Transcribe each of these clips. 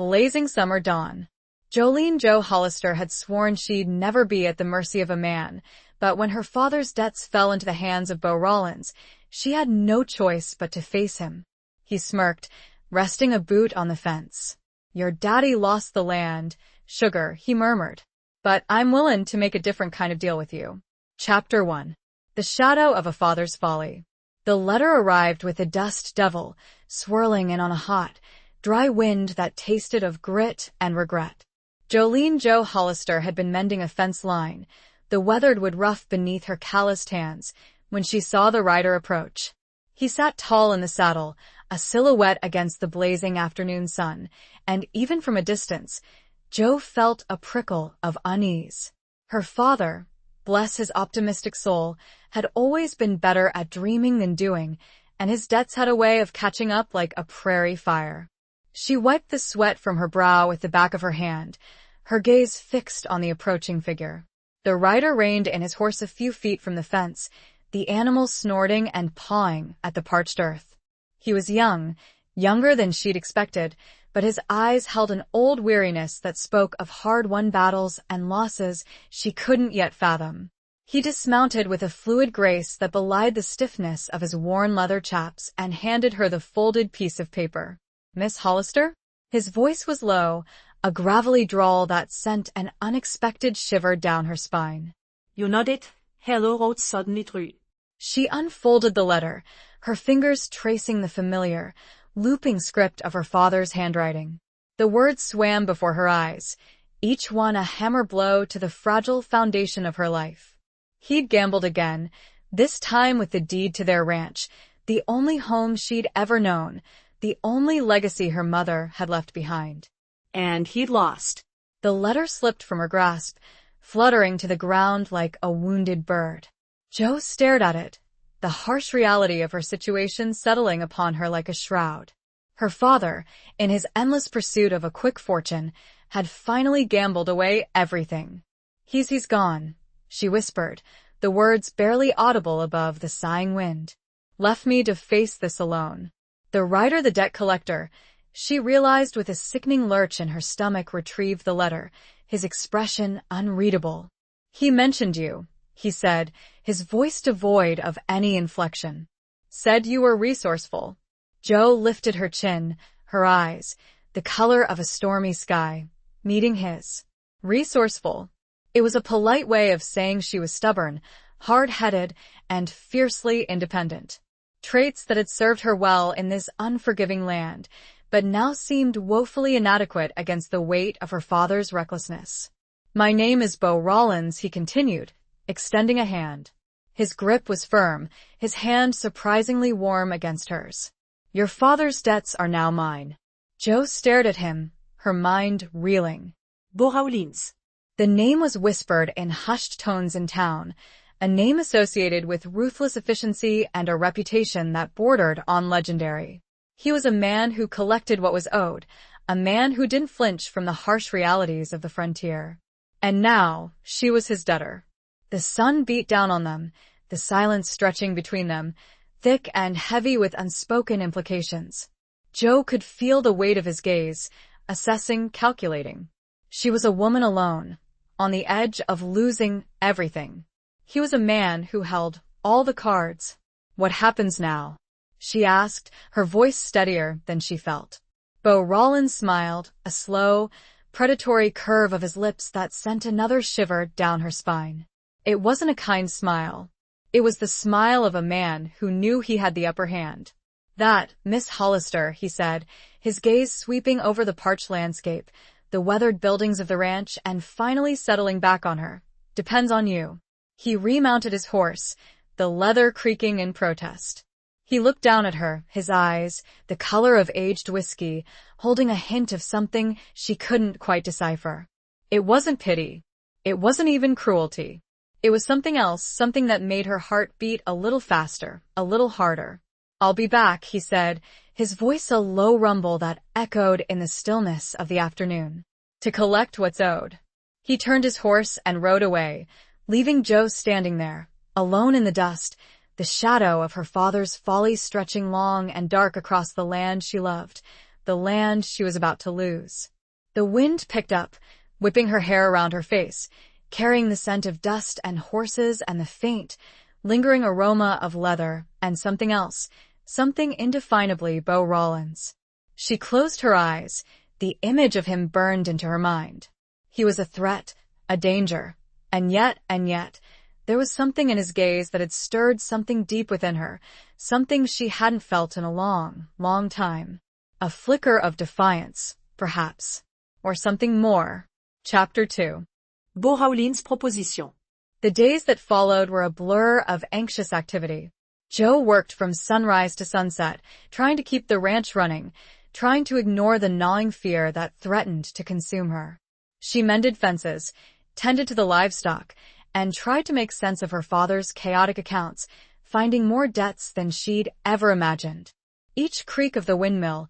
blazing summer dawn. Jolene Jo Hollister had sworn she'd never be at the mercy of a man, but when her father's debts fell into the hands of Beau Rollins, she had no choice but to face him. He smirked, resting a boot on the fence. "Your daddy lost the land, sugar," he murmured. "But I'm willing to make a different kind of deal with you." Chapter 1. The Shadow of a Father's Folly. The letter arrived with the dust devil swirling in on a hot, dry wind that tasted of grit and regret. Jolene Jo Hollister had been mending a fence line, the weathered wood rough beneath her calloused hands, when she saw the rider approach. He sat tall in the saddle, a silhouette against the blazing afternoon sun, and even from a distance, Jo felt a prickle of unease. Her father, bless his optimistic soul, had always been better at dreaming than doing, and his debts had a way of catching up like a prairie fire. She wiped the sweat from her brow with the back of her hand, her gaze fixed on the approaching figure. The rider reined in his horse a few feet from the fence, the animal snorting and pawing at the parched earth. He was young, younger than she'd expected, but his eyes held an old weariness that spoke of hard-won battles and losses she couldn't yet fathom. He dismounted with a fluid grace that belied the stiffness of his worn leather chaps and handed her the folded piece of paper. "Miss Hollister?" His voice was low, a gravelly drawl that sent an unexpected shiver down her spine. "You nodded?" Hello wrote suddenly through. She unfolded the letter, her fingers tracing the familiar, looping script of her father's handwriting. The words swam before her eyes, each one a hammer blow to the fragile foundation of her life. He'd gambled again, this time with the deed to their ranch, the only home she'd ever known, the only legacy her mother had left behind. And he'd lost. The letter slipped from her grasp, fluttering to the ground like a wounded bird. Jo stared at it, the harsh reality of her situation settling upon her like a shroud. Her father, in his endless pursuit of a quick fortune, had finally gambled away everything. He's gone," she whispered, the words barely audible above the sighing wind. "Left me to face this alone." The rider, the debt collector, she realized with a sickening lurch in her stomach, retrieved the letter, his expression unreadable. "He mentioned you," he said, his voice devoid of any inflection. "Said you were resourceful." Jo lifted her chin, her eyes, the color of a stormy sky, meeting his. Resourceful. It was a polite way of saying she was stubborn, hard-headed, and fiercely independent. Traits that had served her well in this unforgiving land, but now seemed woefully inadequate against the weight of her father's recklessness. "My name is Beau Rollins," he continued, extending a hand. His grip was firm, his hand surprisingly warm against hers. "Your father's debts are now mine." Jo stared at him, her mind reeling. "Beau Rollins." The name was whispered in hushed tones in town, a name associated with ruthless efficiency and a reputation that bordered on legendary. He was a man who collected what was owed, a man who didn't flinch from the harsh realities of the frontier. And now, she was his debtor. The sun beat down on them, the silence stretching between them, thick and heavy with unspoken implications. Jo could feel the weight of his gaze, assessing, calculating. She was a woman alone, on the edge of losing everything. He was a man who held all the cards. "What happens now?" she asked, her voice steadier than she felt. Beau Rollins smiled, a slow, predatory curve of his lips that sent another shiver down her spine. It wasn't a kind smile. It was the smile of a man who knew he had the upper hand. "That, Miss Hollister," he said, his gaze sweeping over the parched landscape, the weathered buildings of the ranch, and finally settling back on her, "depends on you." He remounted his horse, the leather creaking in protest. He looked down at her, his eyes, the color of aged whiskey, holding a hint of something she couldn't quite decipher. It wasn't pity. It wasn't even cruelty. It was something else, something that made her heart beat a little faster, a little harder. "I'll be back," he said, his voice a low rumble that echoed in the stillness of the afternoon. "To collect what's owed." He turned his horse and rode away, leaving Jo standing there, alone in the dust, the shadow of her father's folly stretching long and dark across the land she loved, the land she was about to lose. The wind picked up, whipping her hair around her face, carrying the scent of dust and horses and the faint, lingering aroma of leather and something else, something indefinably Beau Rollins. She closed her eyes. The image of him burned into her mind. He was a threat, a danger, and yet, there was something in his gaze that had stirred something deep within her, something she hadn't felt in a long, long time. A flicker of defiance, perhaps, or something more. Chapter 2. Beau Rollins' proposition. The days that followed were a blur of anxious activity. Jo worked from sunrise to sunset, trying to keep the ranch running, trying to ignore the gnawing fear that threatened to consume her. She mended fences, tended to the livestock, and tried to make sense of her father's chaotic accounts, finding more debts than she'd ever imagined. Each creak of the windmill,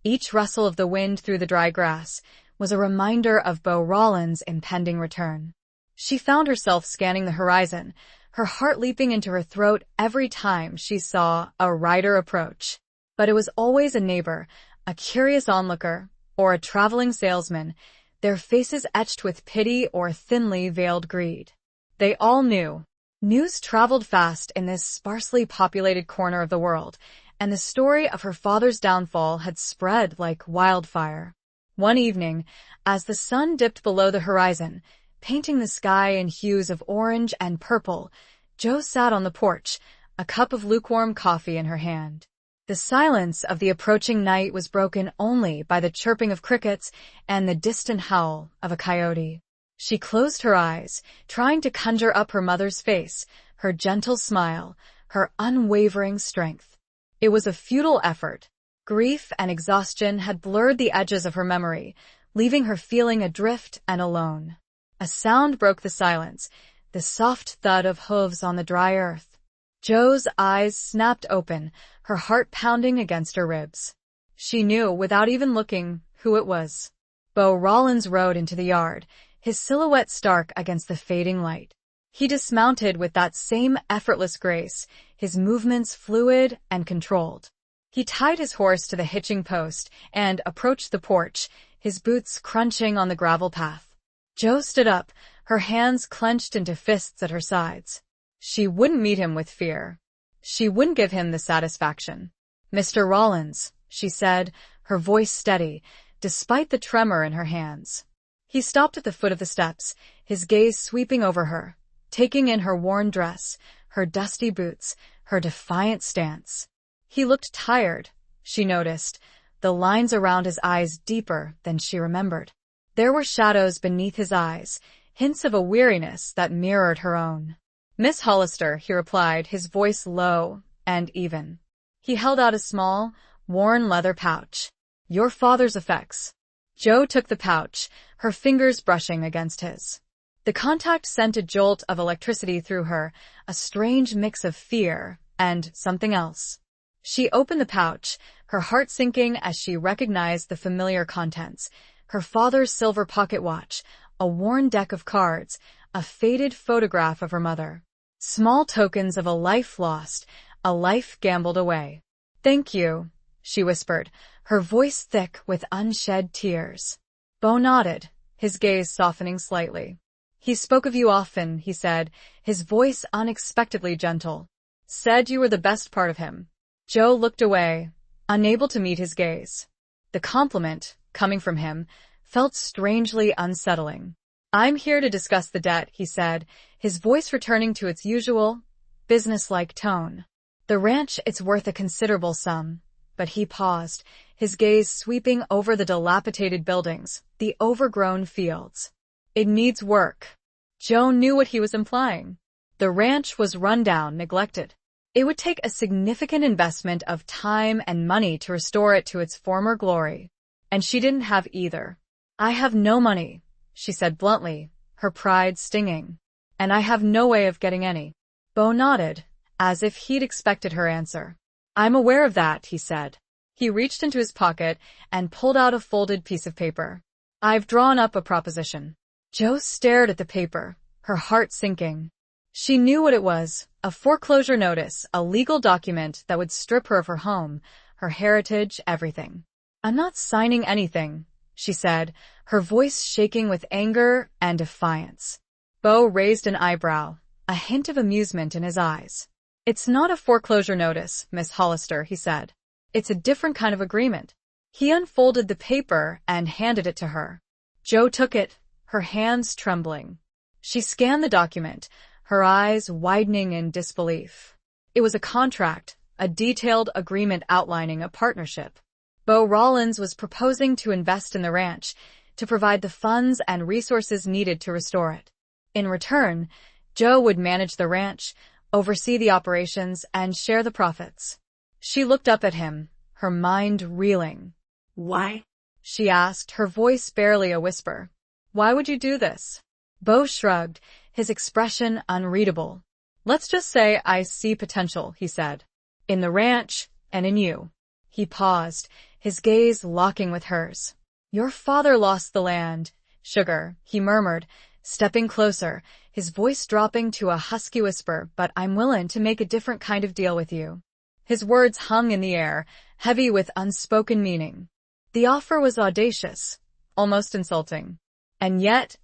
each rustle of the wind through the dry grass, was a reminder of Beau Rollins' impending return. She found herself scanning the horizon, her heart leaping into her throat every time she saw a rider approach. But it was always a neighbor, a curious onlooker, or a traveling salesman, their faces etched with pity or thinly veiled greed. They all knew. News traveled fast in this sparsely populated corner of the world, and the story of her father's downfall had spread like wildfire. One evening, as the sun dipped below the horizon, painting the sky in hues of orange and purple, Jo sat on the porch, a cup of lukewarm coffee in her hand. The silence of the approaching night was broken only by the chirping of crickets and the distant howl of a coyote. She closed her eyes, trying to conjure up her mother's face, her gentle smile, her unwavering strength. It was a futile effort. Grief and exhaustion had blurred the edges of her memory, leaving her feeling adrift and alone. A sound broke the silence, the soft thud of hooves on the dry earth. Jo's eyes snapped open, her heart pounding against her ribs. She knew, without even looking, who it was. Beau Rollins rode into the yard, his silhouette stark against the fading light. He dismounted with that same effortless grace, his movements fluid and controlled. He tied his horse to the hitching post and approached the porch, his boots crunching on the gravel path. Jo stood up, her hands clenched into fists at her sides. She wouldn't meet him with fear. She wouldn't give him the satisfaction. "Mr. Rollins," she said, her voice steady, despite the tremor in her hands. He stopped at the foot of the steps, his gaze sweeping over her, taking in her worn dress, her dusty boots, her defiant stance. He looked tired, she noticed, the lines around his eyes deeper than she remembered. There were shadows beneath his eyes, hints of a weariness that mirrored her own. "Miss Hollister," he replied, his voice low and even. He held out a small, worn leather pouch. "Your father's effects." Jo took the pouch, her fingers brushing against his. The contact sent a jolt of electricity through her, a strange mix of fear and something else. She opened the pouch, her heart sinking as she recognized the familiar contents. Her father's silver pocket watch, a worn deck of cards, a faded photograph of her mother. Small tokens of a life lost, a life gambled away. "Thank you," she whispered, her voice thick with unshed tears. Beau nodded, his gaze softening slightly. "He spoke of you often," he said, his voice unexpectedly gentle. "Said you were the best part of him." Jo looked away, unable to meet his gaze. The compliment, coming from him, felt strangely unsettling. "I'm here to discuss the debt," he said, his voice returning to its usual, businesslike tone. "The ranch, it's worth a considerable sum." But he paused, his gaze sweeping over the dilapidated buildings, the overgrown fields. "It needs work." Jo knew what he was implying. The ranch was run down, neglected. It would take a significant investment of time and money to restore it to its former glory. And she didn't have either. "I have no money," she said bluntly, her pride stinging. "And I have no way of getting any." Beau nodded, as if he'd expected her answer. "I'm aware of that," he said. He reached into his pocket and pulled out a folded piece of paper. "I've drawn up a proposition." Jo stared at the paper, her heart sinking. She knew what it was, a foreclosure notice, a legal document that would strip her of her home, her heritage, everything. I'm not signing anything, she said, her voice shaking with anger and defiance. Beau raised an eyebrow, a hint of amusement in his eyes. It's not a foreclosure notice, Miss Hollister, he said. It's a different kind of agreement. He unfolded the paper and handed it to her. Jo took it, her hands trembling. She scanned the document, her eyes widening in disbelief. It was a contract, a detailed agreement outlining a partnership. Beau Rollins was proposing to invest in the ranch, to provide the funds and resources needed to restore it. In return, Jo would manage the ranch, oversee the operations, and share the profits. She looked up at him, her mind reeling. Why? She asked, her voice barely a whisper. Why would you do this? Beau shrugged, his expression unreadable. Let's just say I see potential, he said. In the ranch, and in you. He paused, his gaze locking with hers. Your father lost the land, sugar, he murmured, stepping closer, his voice dropping to a husky whisper, but I'm willing to make a different kind of deal with you. His words hung in the air, heavy with unspoken meaning. The offer was audacious, almost insulting. And yet,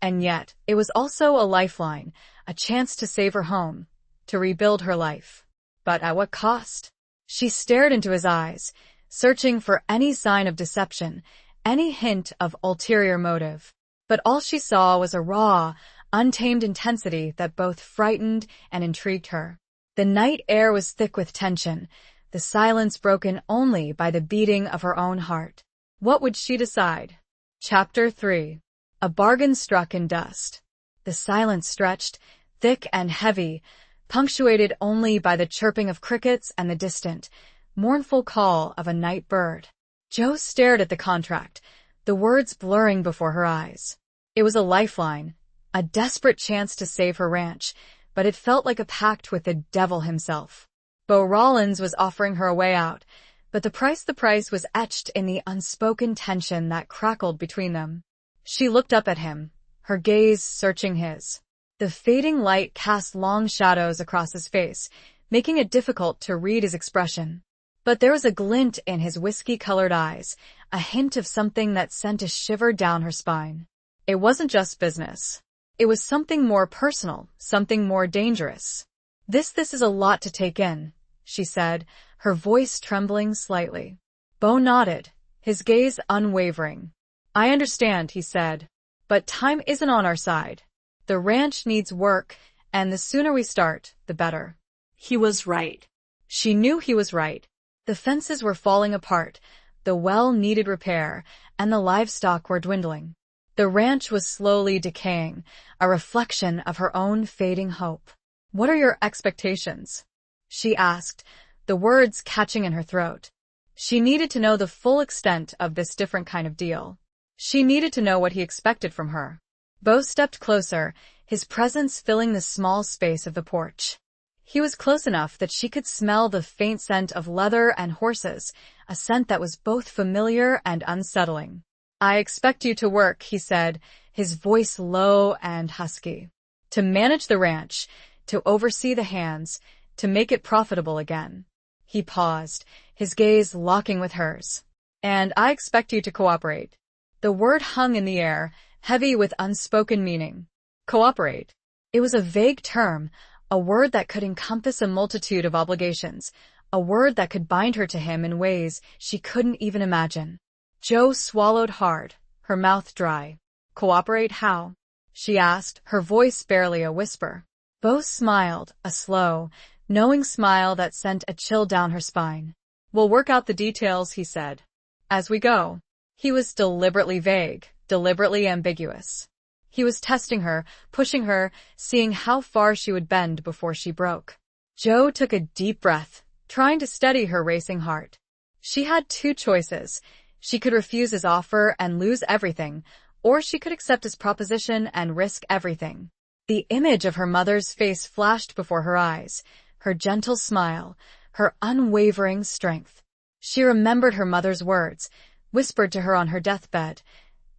it was also a lifeline, a chance to save her home, to rebuild her life. But at what cost? She stared into his eyes, searching for any sign of deception, any hint of ulterior motive. But all she saw was a raw, untamed intensity that both frightened and intrigued her. The night air was thick with tension, the silence broken only by the beating of her own heart. What would she decide? Chapter 3. A bargain struck in dust. The silence stretched, thick and heavy, punctuated only by the chirping of crickets and the distant, mournful call of a night bird. Jo stared at the contract, the words blurring before her eyes. It was a lifeline, a desperate chance to save her ranch, but it felt like a pact with the devil himself. Beau Rollins was offering her a way out, but the price was etched in the unspoken tension that crackled between them. She looked up at him, her gaze searching his. The fading light cast long shadows across his face, making it difficult to read his expression. But there was a glint in his whiskey-colored eyes, a hint of something that sent a shiver down her spine. It wasn't just business. It was something more personal, something more dangerous. This is a lot to take in, she said, her voice trembling slightly. Beau nodded, his gaze unwavering. I understand, he said, but time isn't on our side. The ranch needs work, and the sooner we start, the better. He was right. She knew he was right. The fences were falling apart, the well needed repair, and the livestock were dwindling. The ranch was slowly decaying, a reflection of her own fading hope. What are your expectations? She asked, the words catching in her throat. She needed to know the full extent of this different kind of deal. She needed to know what he expected from her. Beau stepped closer, his presence filling the small space of the porch. He was close enough that she could smell the faint scent of leather and horses, a scent that was both familiar and unsettling. I expect you to work, he said, his voice low and husky. To manage the ranch, to oversee the hands, to make it profitable again. He paused, his gaze locking with hers. And I expect you to cooperate. The word hung in the air, heavy with unspoken meaning. Cooperate. It was a vague term, a word that could encompass a multitude of obligations, a word that could bind her to him in ways she couldn't even imagine. Jo swallowed hard, her mouth dry. Cooperate how? She asked, her voice barely a whisper. Beau smiled, a slow, knowing smile that sent a chill down her spine. We'll work out the details, he said. As we go. He was deliberately vague, deliberately ambiguous. He was testing her, pushing her, seeing how far she would bend before she broke. Jo took a deep breath, trying to steady her racing heart. She had two choices. She could refuse his offer and lose everything, or she could accept his proposition and risk everything. The image of her mother's face flashed before her eyes, her gentle smile, her unwavering strength. She remembered her mother's words, whispered to her on her deathbed.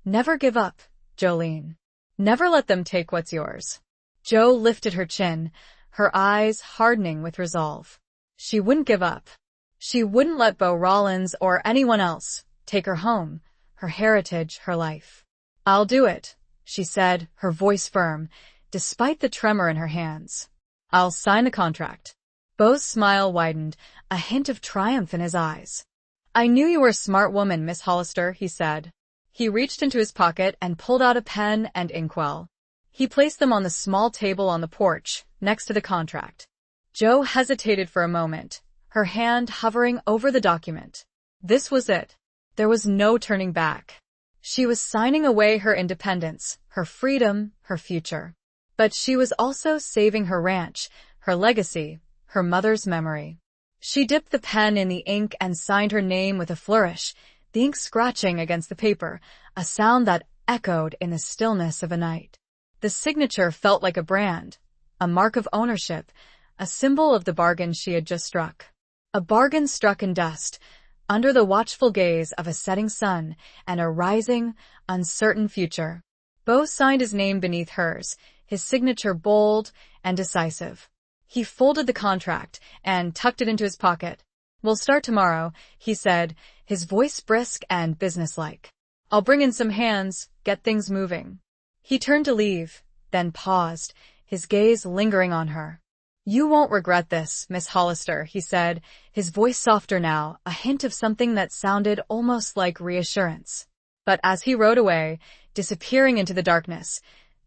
Never give up, Jolene. Never let them take what's yours. Jo lifted her chin, her eyes hardening with resolve. She wouldn't give up. She wouldn't let Beau Rollins or anyone else, take her home, her heritage, her life. "I'll do it," she said, her voice firm, despite the tremor in her hands. "I'll sign the contract." Beau's smile widened, a hint of triumph in his eyes. "I knew you were a smart woman, Miss Hollister," he said. He reached into his pocket and pulled out a pen and inkwell. He placed them on the small table on the porch, next to the contract. Jo hesitated for a moment, her hand hovering over the document. This was it. There was no turning back. She was signing away her independence, her freedom, her future. But she was also saving her ranch, her legacy, her mother's memory. She dipped the pen in the ink and signed her name with a flourish, the ink scratching against the paper, a sound that echoed in the stillness of a night. The signature felt like a brand, a mark of ownership, a symbol of the bargain she had just struck. A bargain struck in dust, under the watchful gaze of a setting sun and a rising, uncertain future. Beau signed his name beneath hers, his signature bold and decisive. He folded the contract and tucked it into his pocket. "We'll start tomorrow," he said, his voice brisk and businesslike. "I'll bring in some hands, get things moving." He turned to leave, then paused, his gaze lingering on her. "You won't regret this, Miss Hollister," he said, his voice softer now, a hint of something that sounded almost like reassurance. But as he rode away, disappearing into the darkness,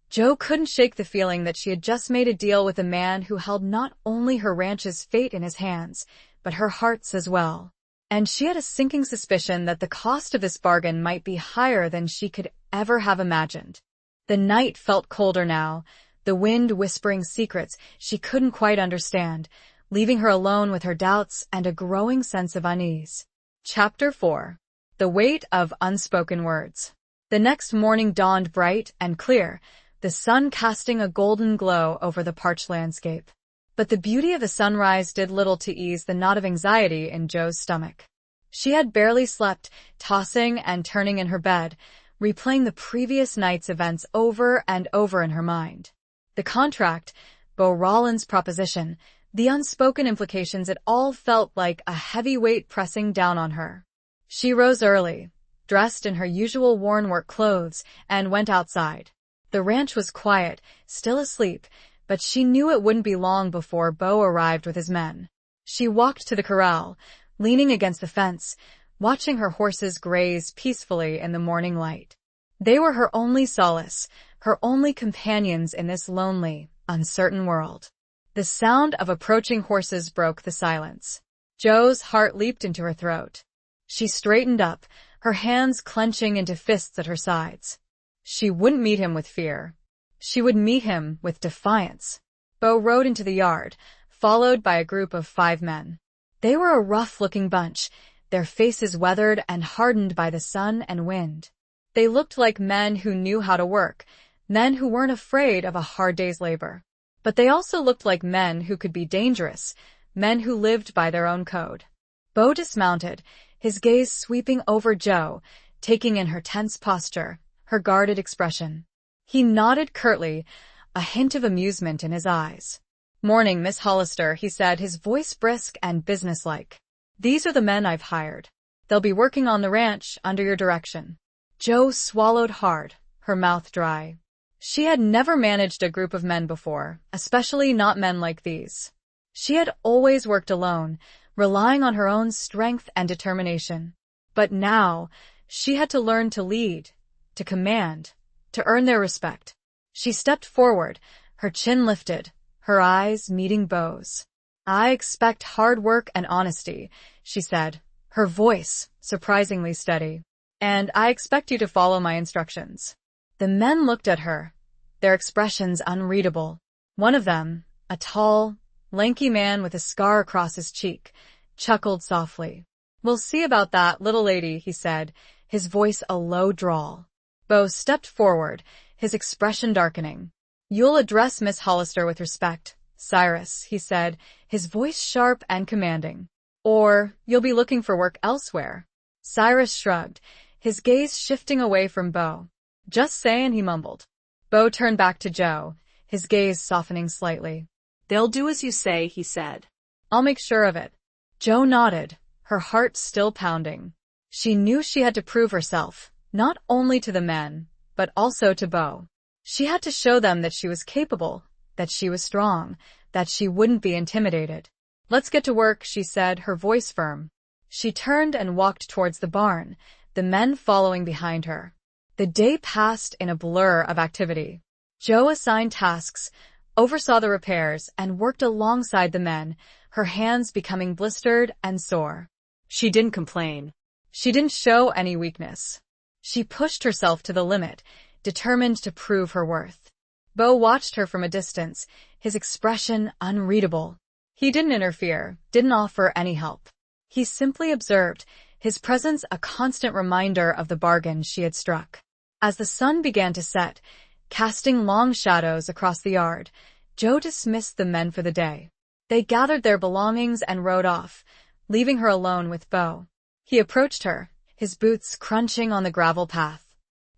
Jo couldn't shake the feeling that she had just made a deal with a man who held not only her ranch's fate in his hands, but her heart's as well. And she had a sinking suspicion that the cost of this bargain might be higher than she could ever have imagined. The night felt colder now, the wind whispering secrets she couldn't quite understand, leaving her alone with her doubts and a growing sense of unease. Chapter 4. The Weight of Unspoken Words. The next morning dawned bright and clear, the sun casting a golden glow over the parched landscape. But the beauty of the sunrise did little to ease the knot of anxiety in Jo's stomach. She had barely slept, tossing and turning in her bed, replaying the previous night's events over and over in her mind. The contract, Beau Rolland's proposition, the unspoken implications, it all felt like a heavy weight pressing down on her. She rose early, dressed in her usual worn work clothes, and went outside. The ranch was quiet, still asleep, but she knew it wouldn't be long before Beau arrived with his men. She walked to the corral, leaning against the fence, watching her horses graze peacefully in the morning light. They were her only solace, her only companions in this lonely, uncertain world. The sound of approaching horses broke the silence. Jo's heart leaped into her throat. She straightened up, her hands clenching into fists at her sides. She wouldn't meet him with fear. She would meet him with defiance. Beau rode into the yard, followed by a group of 5 men. They were a rough-looking bunch, their faces weathered and hardened by the sun and wind. They looked like men who knew how to work, men who weren't afraid of a hard day's labor. But they also looked like men who could be dangerous, men who lived by their own code. Beau dismounted, his gaze sweeping over Jo, taking in her tense posture, her guarded expression. He nodded curtly, a hint of amusement in his eyes. "Morning, Miss Hollister," he said, his voice brisk and businesslike. "These are the men I've hired. They'll be working on the ranch under your direction." Jo swallowed hard, her mouth dry. She had never managed a group of men before, especially not men like these. She had always worked alone, relying on her own strength and determination. But now, she had to learn to lead, to command, to earn their respect. She stepped forward, her chin lifted, her eyes meeting Beau's. "I expect hard work and honesty," she said, her voice surprisingly steady. "And I expect you to follow my instructions." The men looked at her, their expressions unreadable. One of them, a tall, lanky man with a scar across his cheek, chuckled softly. "We'll see about that, little lady," he said, his voice a low drawl. Beau stepped forward, his expression darkening. "You'll address Miss Hollister with respect, Cyrus," he said, his voice sharp and commanding. "Or you'll be looking for work elsewhere." Cyrus shrugged, his gaze shifting away from Beau. "Just saying," he mumbled. Beau turned back to Jo, his gaze softening slightly. "They'll do as you say," he said. "I'll make sure of it." Jo nodded, her heart still pounding. She knew she had to prove herself, not only to the men, but also to Beau. She had to show them that she was capable, that she was strong, that she wouldn't be intimidated. "Let's get to work," she said, her voice firm. She turned and walked towards the barn, the men following behind her. The day passed in a blur of activity. Jo assigned tasks, oversaw the repairs, and worked alongside the men, her hands becoming blistered and sore. She didn't complain. She didn't show any weakness. She pushed herself to the limit, determined to prove her worth. Beau watched her from a distance, his expression unreadable. He didn't interfere, didn't offer any help. He simply observed, his presence a constant reminder of the bargain she had struck. As the sun began to set, casting long shadows across the yard, Jo dismissed the men for the day. They gathered their belongings and rode off, leaving her alone with Beau. He approached her, his boots crunching on the gravel path.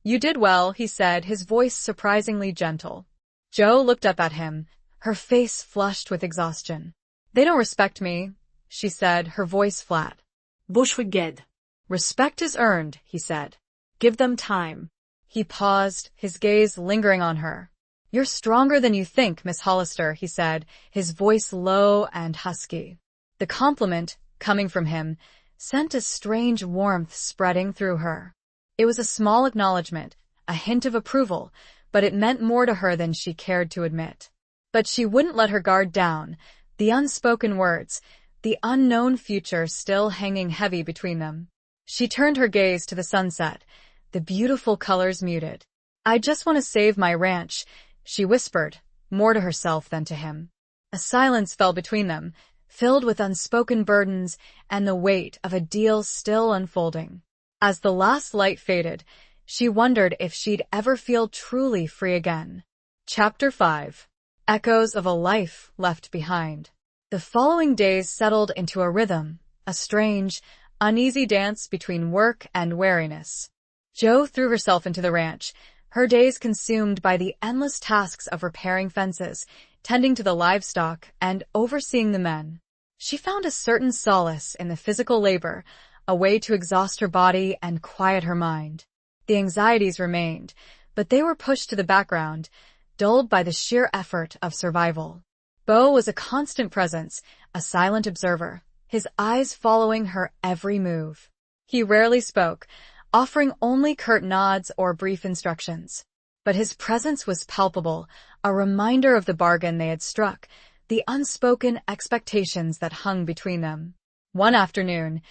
"You did well," he said, his voice surprisingly gentle. Jo looked up at him, her face flushed with exhaustion. "They don't respect me," she said, her voice flat. "Bushwiged." "Respect is earned," he said. "Give them time." He paused, his gaze lingering on her. "You're stronger than you think, Miss Hollister," he said, his voice low and husky. The compliment, coming from him, sent a strange warmth spreading through her. It was a small acknowledgement, a hint of approval, but it meant more to her than she cared to admit. But she wouldn't let her guard down, the unspoken words, the unknown future still hanging heavy between them. She turned her gaze to the sunset, the beautiful colors muted. "I just want to save my ranch," she whispered, more to herself than to him. A silence fell between them, filled with unspoken burdens and the weight of a deal still unfolding. As the last light faded, she wondered if she'd ever feel truly free again. Chapter 5. Echoes of a Life Left Behind. The following days settled into a rhythm, a strange, uneasy dance between work and weariness. Jo threw herself into the ranch, her days consumed by the endless tasks of repairing fences, tending to the livestock, and overseeing the men. She found a certain solace in the physical labor, a way to exhaust her body and quiet her mind. The anxieties remained, but they were pushed to the background, dulled by the sheer effort of survival. Beau was a constant presence, a silent observer, his eyes following her every move. He rarely spoke, offering only curt nods or brief instructions. But his presence was palpable, a reminder of the bargain they had struck, the unspoken expectations that hung between them. One afternoon,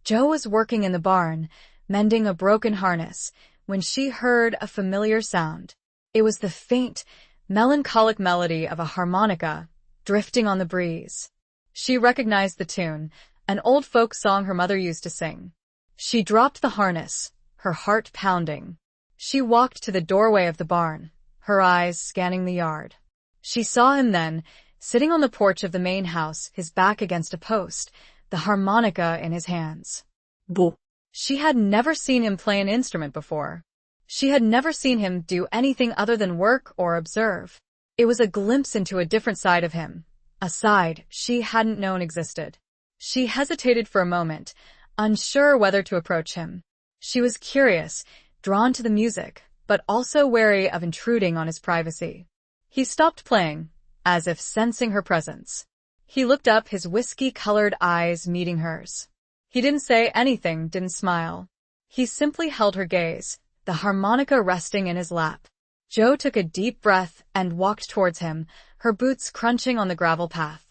Jo was working in the barn, mending a broken harness, when she heard a familiar sound. It was the faint, melancholic melody of a harmonica, drifting on the breeze. She recognized the tune, an old folk song her mother used to sing. She dropped the harness, her heart pounding. She walked to the doorway of the barn, her eyes scanning the yard. She saw him then, sitting on the porch of the main house, his back against a post, the harmonica in his hands. Boo. She had never seen him play an instrument before. She had never seen him do anything other than work or observe. It was a glimpse into a different side of him, a side she hadn't known existed. She hesitated for a moment, unsure whether to approach him. She was curious, drawn to the music, but also wary of intruding on his privacy. He stopped playing, as if sensing her presence. He looked up, his whiskey-colored eyes meeting hers. He didn't say anything, didn't smile. He simply held her gaze, the harmonica resting in his lap. Jo took a deep breath and walked towards him, her boots crunching on the gravel path.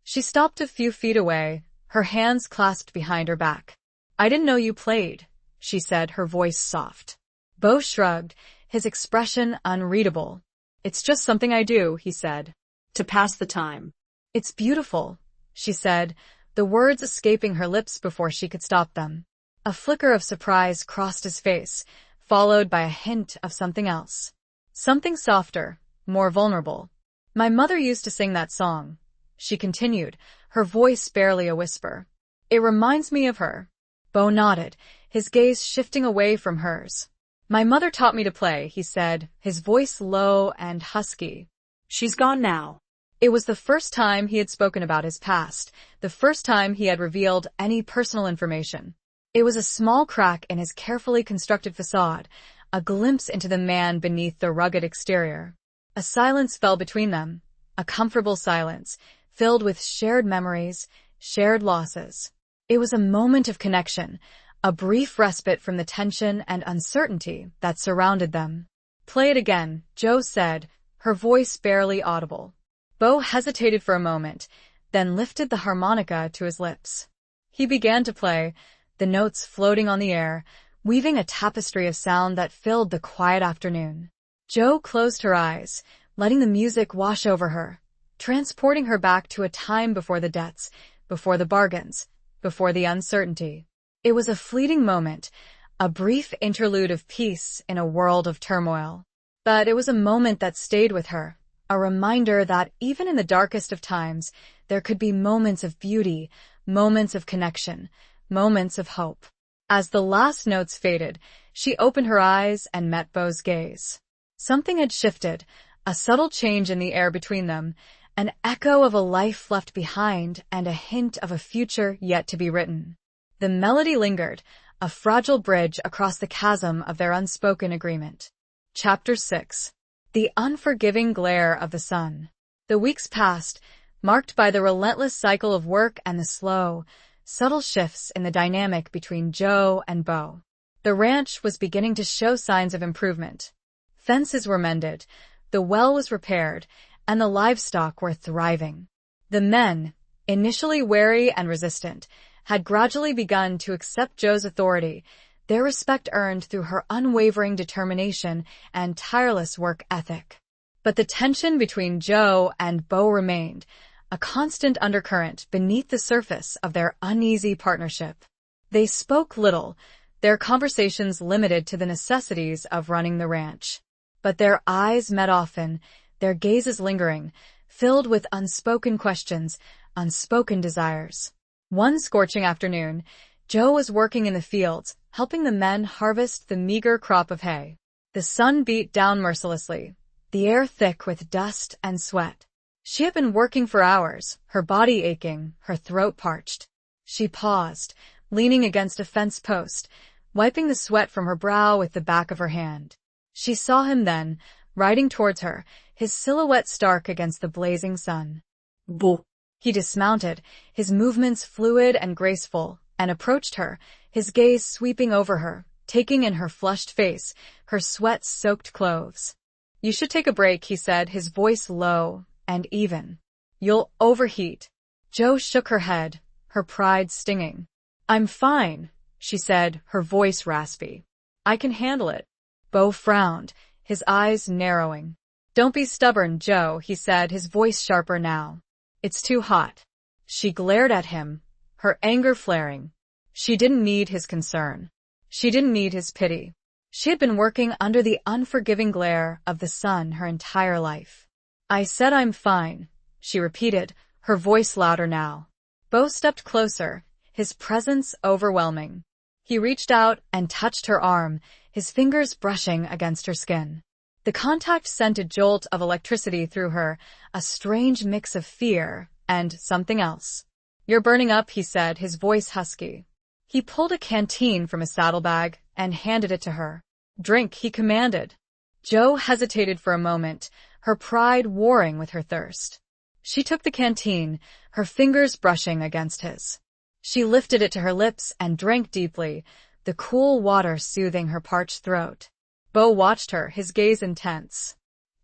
She stopped a few feet away, her hands clasped behind her back. "I didn't know you played," she said, her voice soft. Beau shrugged, his expression unreadable. "It's just something I do," he said. "To pass the time." "It's beautiful," she said, the words escaping her lips before she could stop them. A flicker of surprise crossed his face, followed by a hint of something else. Something softer, more vulnerable. "My mother used to sing that song," she continued, her voice barely a whisper. "It reminds me of her." Beau nodded, his gaze shifting away from hers. "My mother taught me to play," he said, his voice low and husky. "She's gone now." It was the first time he had spoken about his past, the first time he had revealed any personal information. It was a small crack in his carefully constructed facade, a glimpse into the man beneath the rugged exterior. A silence fell between them, a comfortable silence, filled with shared memories, shared losses. It was a moment of connection, a brief respite from the tension and uncertainty that surrounded them. "Play it again," Jo said, her voice barely audible. Bo hesitated for a moment, then lifted the harmonica to his lips. He began to play, the notes floating on the air, weaving a tapestry of sound that filled the quiet afternoon. Jo closed her eyes, letting the music wash over her, transporting her back to a time before the debts, before the bargains, before the uncertainty. It was a fleeting moment, a brief interlude of peace in a world of turmoil. But it was a moment that stayed with her, a reminder that even in the darkest of times, there could be moments of beauty, moments of connection, moments of hope. As the last notes faded, she opened her eyes and met Bo's gaze. Something had shifted, a subtle change in the air between them, an echo of a life left behind and a hint of a future yet to be written. The melody lingered, a fragile bridge across the chasm of their unspoken agreement. Chapter 6. The unforgiving glare of the sun. The weeks passed, marked by the relentless cycle of work and the slow, subtle shifts in the dynamic between Jo and Bo. The ranch was beginning to show signs of improvement. Fences were mended, the well was repaired, and the livestock were thriving. The men, initially wary and resistant, had gradually begun to accept Jo's authority, their respect earned through her unwavering determination and tireless work ethic. But the tension between Jo and Bo remained, a constant undercurrent beneath the surface of their uneasy partnership. They spoke little, their conversations limited to the necessities of running the ranch. But their eyes met often, their gazes lingering, filled with unspoken questions, unspoken desires. One scorching afternoon, Jo was working in the fields, helping the men harvest the meager crop of hay. The sun beat down mercilessly, the air thick with dust and sweat. She had been working for hours, her body aching, her throat parched. She paused, leaning against a fence post, wiping the sweat from her brow with the back of her hand. She saw him then, riding towards her, his silhouette stark against the blazing sun. Bo. He dismounted, his movements fluid and graceful, and approached her, his gaze sweeping over her, taking in her flushed face, her sweat-soaked clothes. "You should take a break," he said, his voice low and even. "You'll overheat." Jo shook her head, her pride stinging. "I'm fine," she said, her voice raspy. "I can handle it." Bo frowned, his eyes narrowing. "Don't be stubborn, Jo," he said, his voice sharper now. "It's too hot." She glared at him, her anger flaring. She didn't need his concern. She didn't need his pity. She had been working under the unforgiving glare of the sun her entire life. "I said I'm fine," she repeated, her voice louder now. Bo stepped closer, his presence overwhelming. He reached out and touched her arm, his fingers brushing against her skin. The contact sent a jolt of electricity through her, a strange mix of fear and something else. "You're burning up," he said, his voice husky. He pulled a canteen from his saddlebag and handed it to her. "Drink," he commanded. Jo hesitated for a moment, her pride warring with her thirst. She took the canteen, her fingers brushing against his. She lifted it to her lips and drank deeply, the cool water soothing her parched throat. Bo watched her, his gaze intense.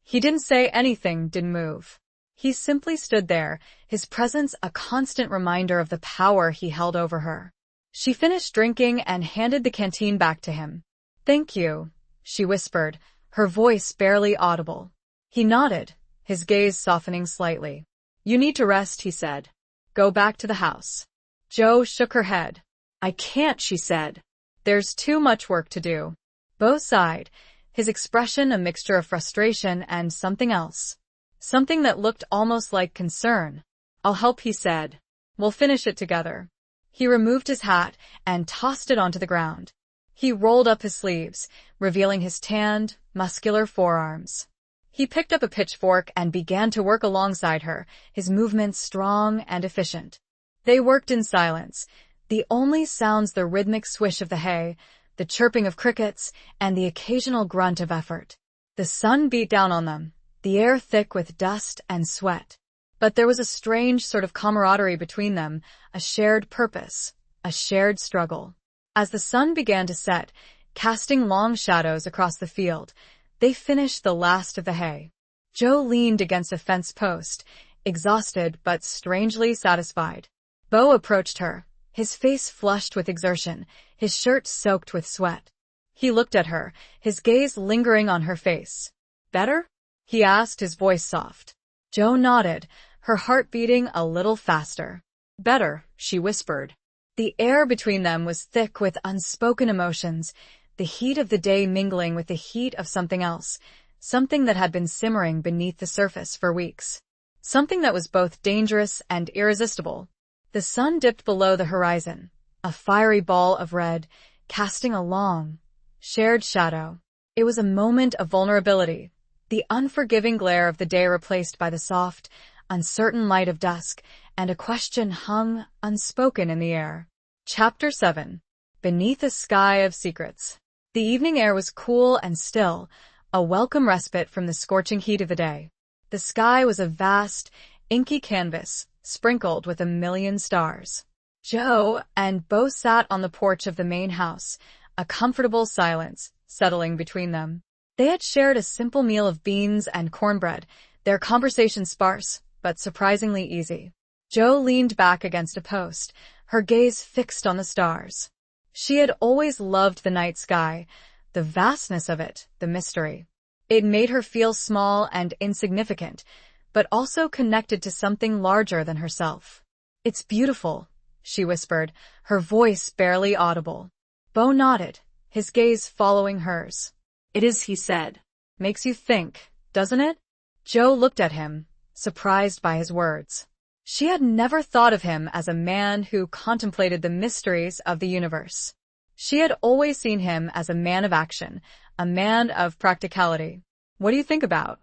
He didn't say anything, didn't move. He simply stood there, his presence a constant reminder of the power he held over her. She finished drinking and handed the canteen back to him. "Thank you," she whispered, her voice barely audible. He nodded, his gaze softening slightly. "You need to rest," he said. "Go back to the house." Jo shook her head. "I can't," she said. "There's too much work to do." Bo sighed, his expression a mixture of frustration and something else. Something that looked almost like concern. "I'll help," he said. "We'll finish it together." He removed his hat and tossed it onto the ground. He rolled up his sleeves, revealing his tanned, muscular forearms. He picked up a pitchfork and began to work alongside her, his movements strong and efficient. They worked in silence, The only sounds the rhythmic swish of the hay, the chirping of crickets, and the occasional grunt of effort. The sun beat down on them, the air thick with dust and sweat. But there was a strange sort of camaraderie between them, a shared purpose, a shared struggle. As the sun began to set, casting long shadows across the field, they finished the last of the hay. Joe leaned against a fence post, exhausted but strangely satisfied. Bo approached her, his face flushed with exertion, his shirt soaked with sweat. He looked at her, his gaze lingering on her face. "Better?" he asked, his voice soft. Joe nodded, her heart beating a little faster. "Better," she whispered. The air between them was thick with unspoken emotions, the heat of the day mingling with the heat of something else, something that had been simmering beneath the surface for weeks. Something that was both dangerous and irresistible. The sun dipped below the horizon, a fiery ball of red, casting a long, shared shadow. It was a moment of vulnerability, the unforgiving glare of the day replaced by the soft, uncertain light of dusk, and a question hung unspoken in the air. Chapter 7. Beneath a Sky of Secrets. The evening air was cool and still, a welcome respite from the scorching heat of the day. The sky was a vast, inky canvas, sprinkled with a million stars. Joe and Bo sat on the porch of the main house, a comfortable silence settling between them. They had shared a simple meal of beans and cornbread, their conversation sparse, but surprisingly easy. Joe leaned back against a post, her gaze fixed on the stars. She had always loved the night sky, the vastness of it, the mystery. It made her feel small and insignificant, but also connected to something larger than herself. "It's beautiful," she whispered, her voice barely audible. Bo nodded, his gaze following hers. "It is," he said. "Makes you think, doesn't it?" Joe looked at him, surprised by his words. She had never thought of him as a man who contemplated the mysteries of the universe. She had always seen him as a man of action, a man of practicality. "What do you think about?"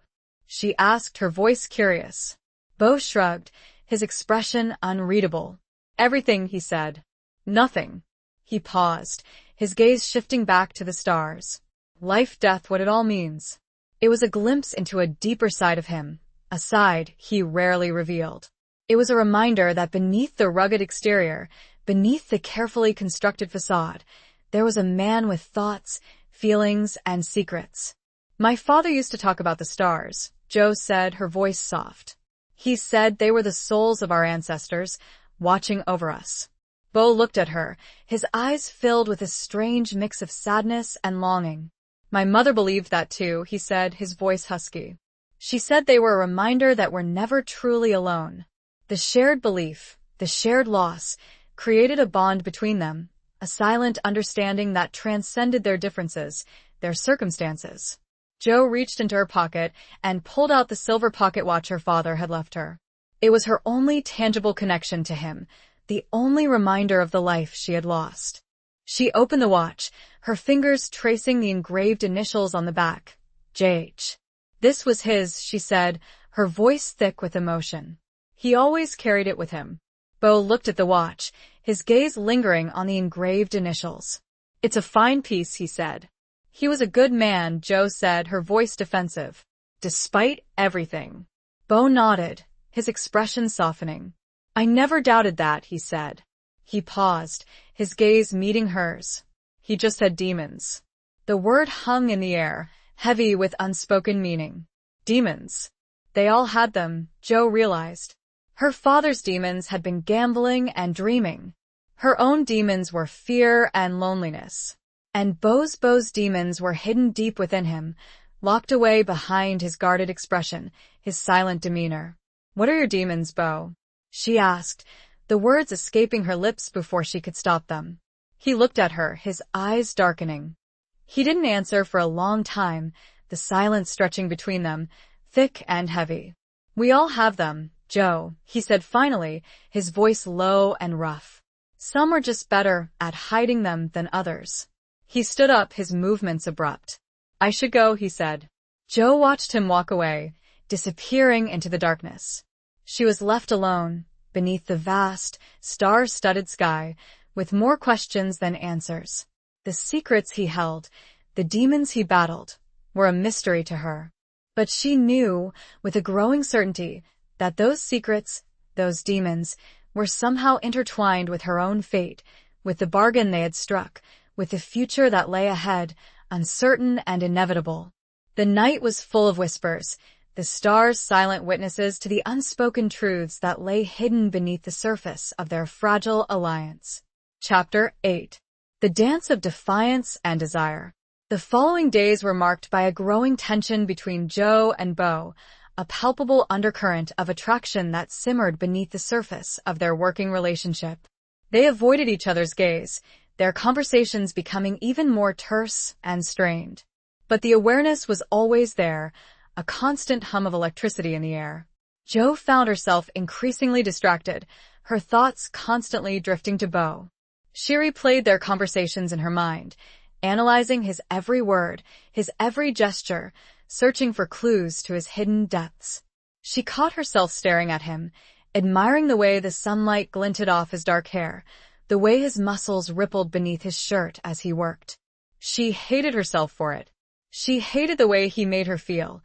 she asked, her voice curious. Bo shrugged, his expression unreadable. "Everything," he said. "Nothing." He paused, his gaze shifting back to the stars. Life, death, what it all means. It was a glimpse into a deeper side of him, a side he rarely revealed. It was a reminder that beneath the rugged exterior, beneath the carefully constructed facade, there was a man with thoughts, feelings, and secrets. "My father used to talk about the stars," Joe said, her voice soft. "He said they were the souls of our ancestors, watching over us." Bo looked at her, his eyes filled with a strange mix of sadness and longing. "My mother believed that too," he said, his voice husky. "She said they were a reminder that we're never truly alone." The shared belief, the shared loss, created a bond between them, a silent understanding that transcended their differences, their circumstances. Joe reached into her pocket and pulled out the silver pocket watch her father had left her. It was her only tangible connection to him, the only reminder of the life she had lost. She opened the watch, her fingers tracing the engraved initials on the back. JH. This was his, she said, her voice thick with emotion. He always carried it with him. Bo looked at the watch, his gaze lingering on the engraved initials. "It's a fine piece," he said. "He was a good man," Joe said, her voice defensive. "Despite everything." Bo nodded, his expression softening. "I never doubted that," he said. He paused, his gaze meeting hers. "He just had demons." The word hung in the air, heavy with unspoken meaning. Demons. They all had them, Joe realized. Her father's demons had been gambling and dreaming. Her own demons were fear and loneliness. And Bo's demons were hidden deep within him, locked away behind his guarded expression, his silent demeanor. "What are your demons, Bo?" she asked, the words escaping her lips before she could stop them. He looked at her, his eyes darkening. He didn't answer for a long time, the silence stretching between them, thick and heavy. "We all have them, Joe," he said finally, his voice low and rough. "Some are just better at hiding them than others." He stood up, his movements abrupt. "I should go," he said. Joe watched him walk away, disappearing into the darkness. She was left alone, beneath the vast, star-studded sky, with more questions than answers. The secrets he held, the demons he battled, were a mystery to her. But she knew, with a growing certainty, that those secrets, those demons, were somehow intertwined with her own fate, with the bargain they had struck, with the future that lay ahead, uncertain and inevitable. The night was full of whispers, the stars silent witnesses to the unspoken truths that lay hidden beneath the surface of their fragile alliance. Chapter 8. The Dance of Defiance and Desire. The following days were marked by a growing tension between Joe and Beau, a palpable undercurrent of attraction that simmered beneath the surface of their working relationship. They avoided each other's gaze, their conversations becoming even more terse and strained. But the awareness was always there, a constant hum of electricity in the air. Joe found herself increasingly distracted, her thoughts constantly drifting to Beau. She replayed their conversations in her mind, analyzing his every word, his every gesture, searching for clues to his hidden depths. She caught herself staring at him, admiring the way the sunlight glinted off his dark hair, the way his muscles rippled beneath his shirt as he worked. She hated herself for it. She hated the way he made her feel,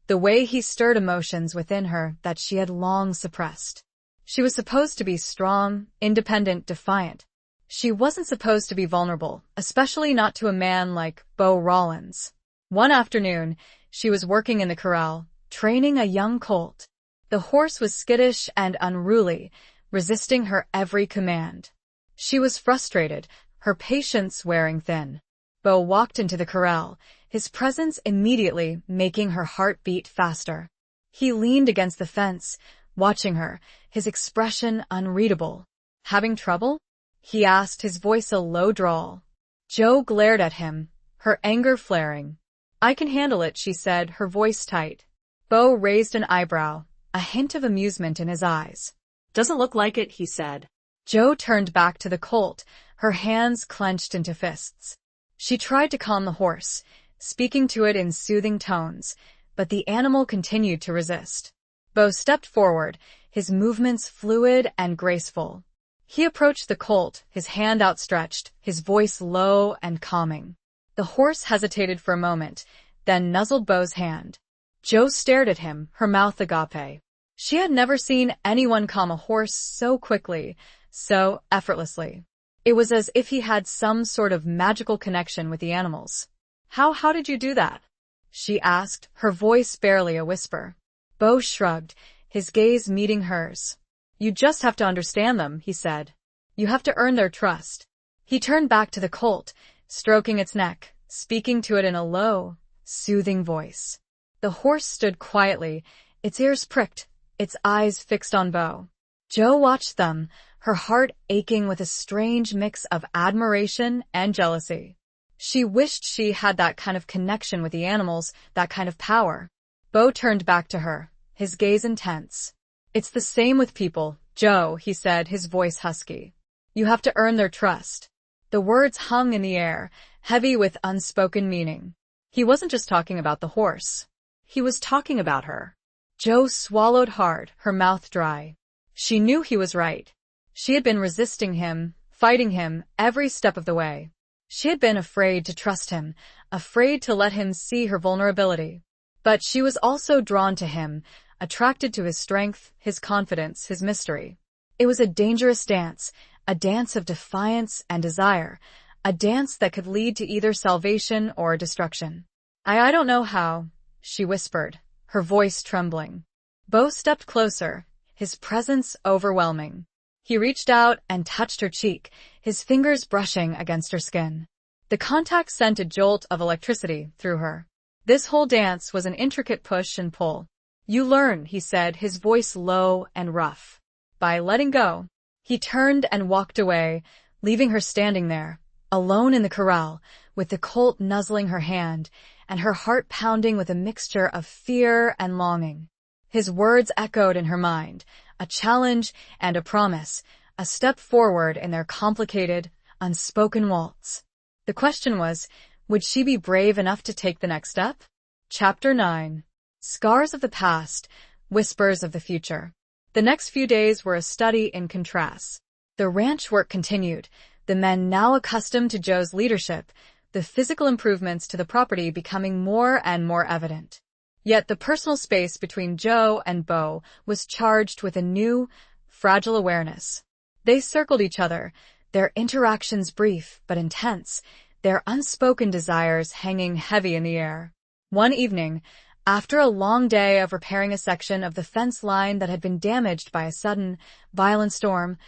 the way he stirred emotions within her that she had long suppressed. She was supposed to be strong, independent, defiant. She wasn't supposed to be vulnerable, especially not to a man like Beau Rollins. One afternoon, she was working in the corral, training a young colt. The horse was skittish and unruly, resisting her every command. She was frustrated, her patience wearing thin. Beau walked into the corral, his presence immediately making her heart beat faster. He leaned against the fence, watching her, his expression unreadable. "Having trouble?" he asked, his voice a low drawl. Joe glared at him, her anger flaring. "I can handle it," she said, her voice tight. Beau raised an eyebrow, a hint of amusement in his eyes. "Doesn't look like it," he said. Joe turned back to the colt, her hands clenched into fists. She tried to calm the horse, speaking to it in soothing tones, but the animal continued to resist. Beau stepped forward, his movements fluid and graceful. He approached the colt, his hand outstretched, his voice low and calming. The horse hesitated for a moment, then nuzzled Beau's hand. Joe stared at him, her mouth agape. She had never seen anyone calm a horse so quickly, so effortlessly. It was as if he had some sort of magical connection with the animals. How did you do that?" she asked, her voice barely a whisper. Beau shrugged, his gaze meeting hers. "You just have to understand them," he said. "You have to earn their trust." He turned back to the colt, stroking its neck, speaking to it in a low, soothing voice. The horse stood quietly, its ears pricked, its eyes fixed on Beau. Joe watched them, her heart aching with a strange mix of admiration and jealousy. She wished she had that kind of connection with the animals, that kind of power. Beau turned back to her, his gaze intense. "It's the same with people, Joe," he said, his voice husky. "You have to earn their trust." The words hung in the air, heavy with unspoken meaning. He wasn't just talking about the horse. He was talking about her. Joe swallowed hard, her mouth dry. She knew he was right. She had been resisting him, fighting him, every step of the way. She had been afraid to trust him, afraid to let him see her vulnerability. But she was also drawn to him, attracted to his strength, his confidence, his mystery. It was a dangerous dance, a dance of defiance and desire, a dance that could lead to either salvation or destruction. I don't know how," she whispered, her voice trembling. Beau stepped closer, his presence overwhelming. He reached out and touched her cheek, his fingers brushing against her skin. The contact sent a jolt of electricity through her. This whole dance was an intricate push and pull. "You learn," he said, his voice low and rough. "By letting go." He turned and walked away, leaving her standing there, alone in the corral, with the colt nuzzling her hand, and her heart pounding with a mixture of fear and longing. His words echoed in her mind, a challenge and a promise, a step forward in their complicated, unspoken waltz. The question was, would she be brave enough to take the next step? Chapter 9. Scars of the Past, Whispers of the Future. The next few days were a study in contrasts. The ranch work continued, the men now accustomed to Joe's leadership, the physical improvements to the property becoming more and more evident. Yet the personal space between Joe and Bo was charged with a new, fragile awareness. They circled each other, their interactions brief but intense, their unspoken desires hanging heavy in the air. One evening, after a long day of repairing a section of the fence line that had been damaged by a sudden, violent storm,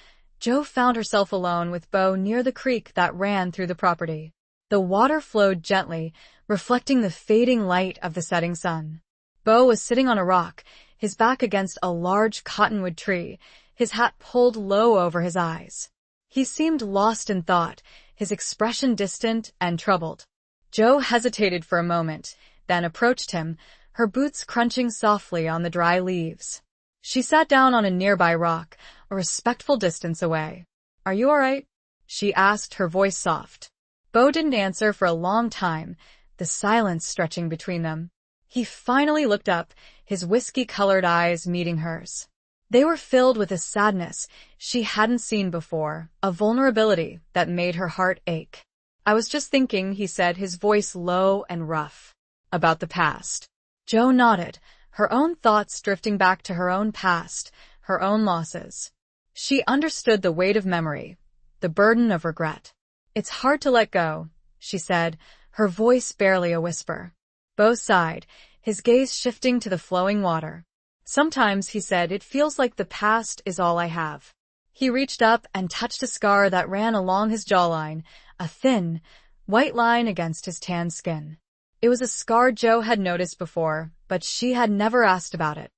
Joe found herself alone with Bo near the creek that ran through the property. The water flowed gently, reflecting the fading light of the setting sun. Bo was sitting on a rock, his back against a large cottonwood tree, his hat pulled low over his eyes. He seemed lost in thought, his expression distant and troubled. Joe hesitated for a moment, then approached him, her boots crunching softly on the dry leaves. She sat down on a nearby rock, a respectful distance away. "Are you all right?" she asked, her voice soft. Bo didn't answer for a long time, the silence stretching between them. He finally looked up, his whiskey-colored eyes meeting hers. They were filled with a sadness she hadn't seen before, a vulnerability that made her heart ache. "I was just thinking," he said, his voice low and rough, "about the past." Joe nodded, her own thoughts drifting back to her own past, her own losses. She understood the weight of memory, the burden of regret. "It's hard to let go," she said, her voice barely a whisper. Bo sighed, his gaze shifting to the flowing water. "Sometimes," he said, "it feels like the past is all I have." He reached up and touched a scar that ran along his jawline, a thin, white line against his tanned skin. It was a scar Joe had noticed before, but she had never asked about it.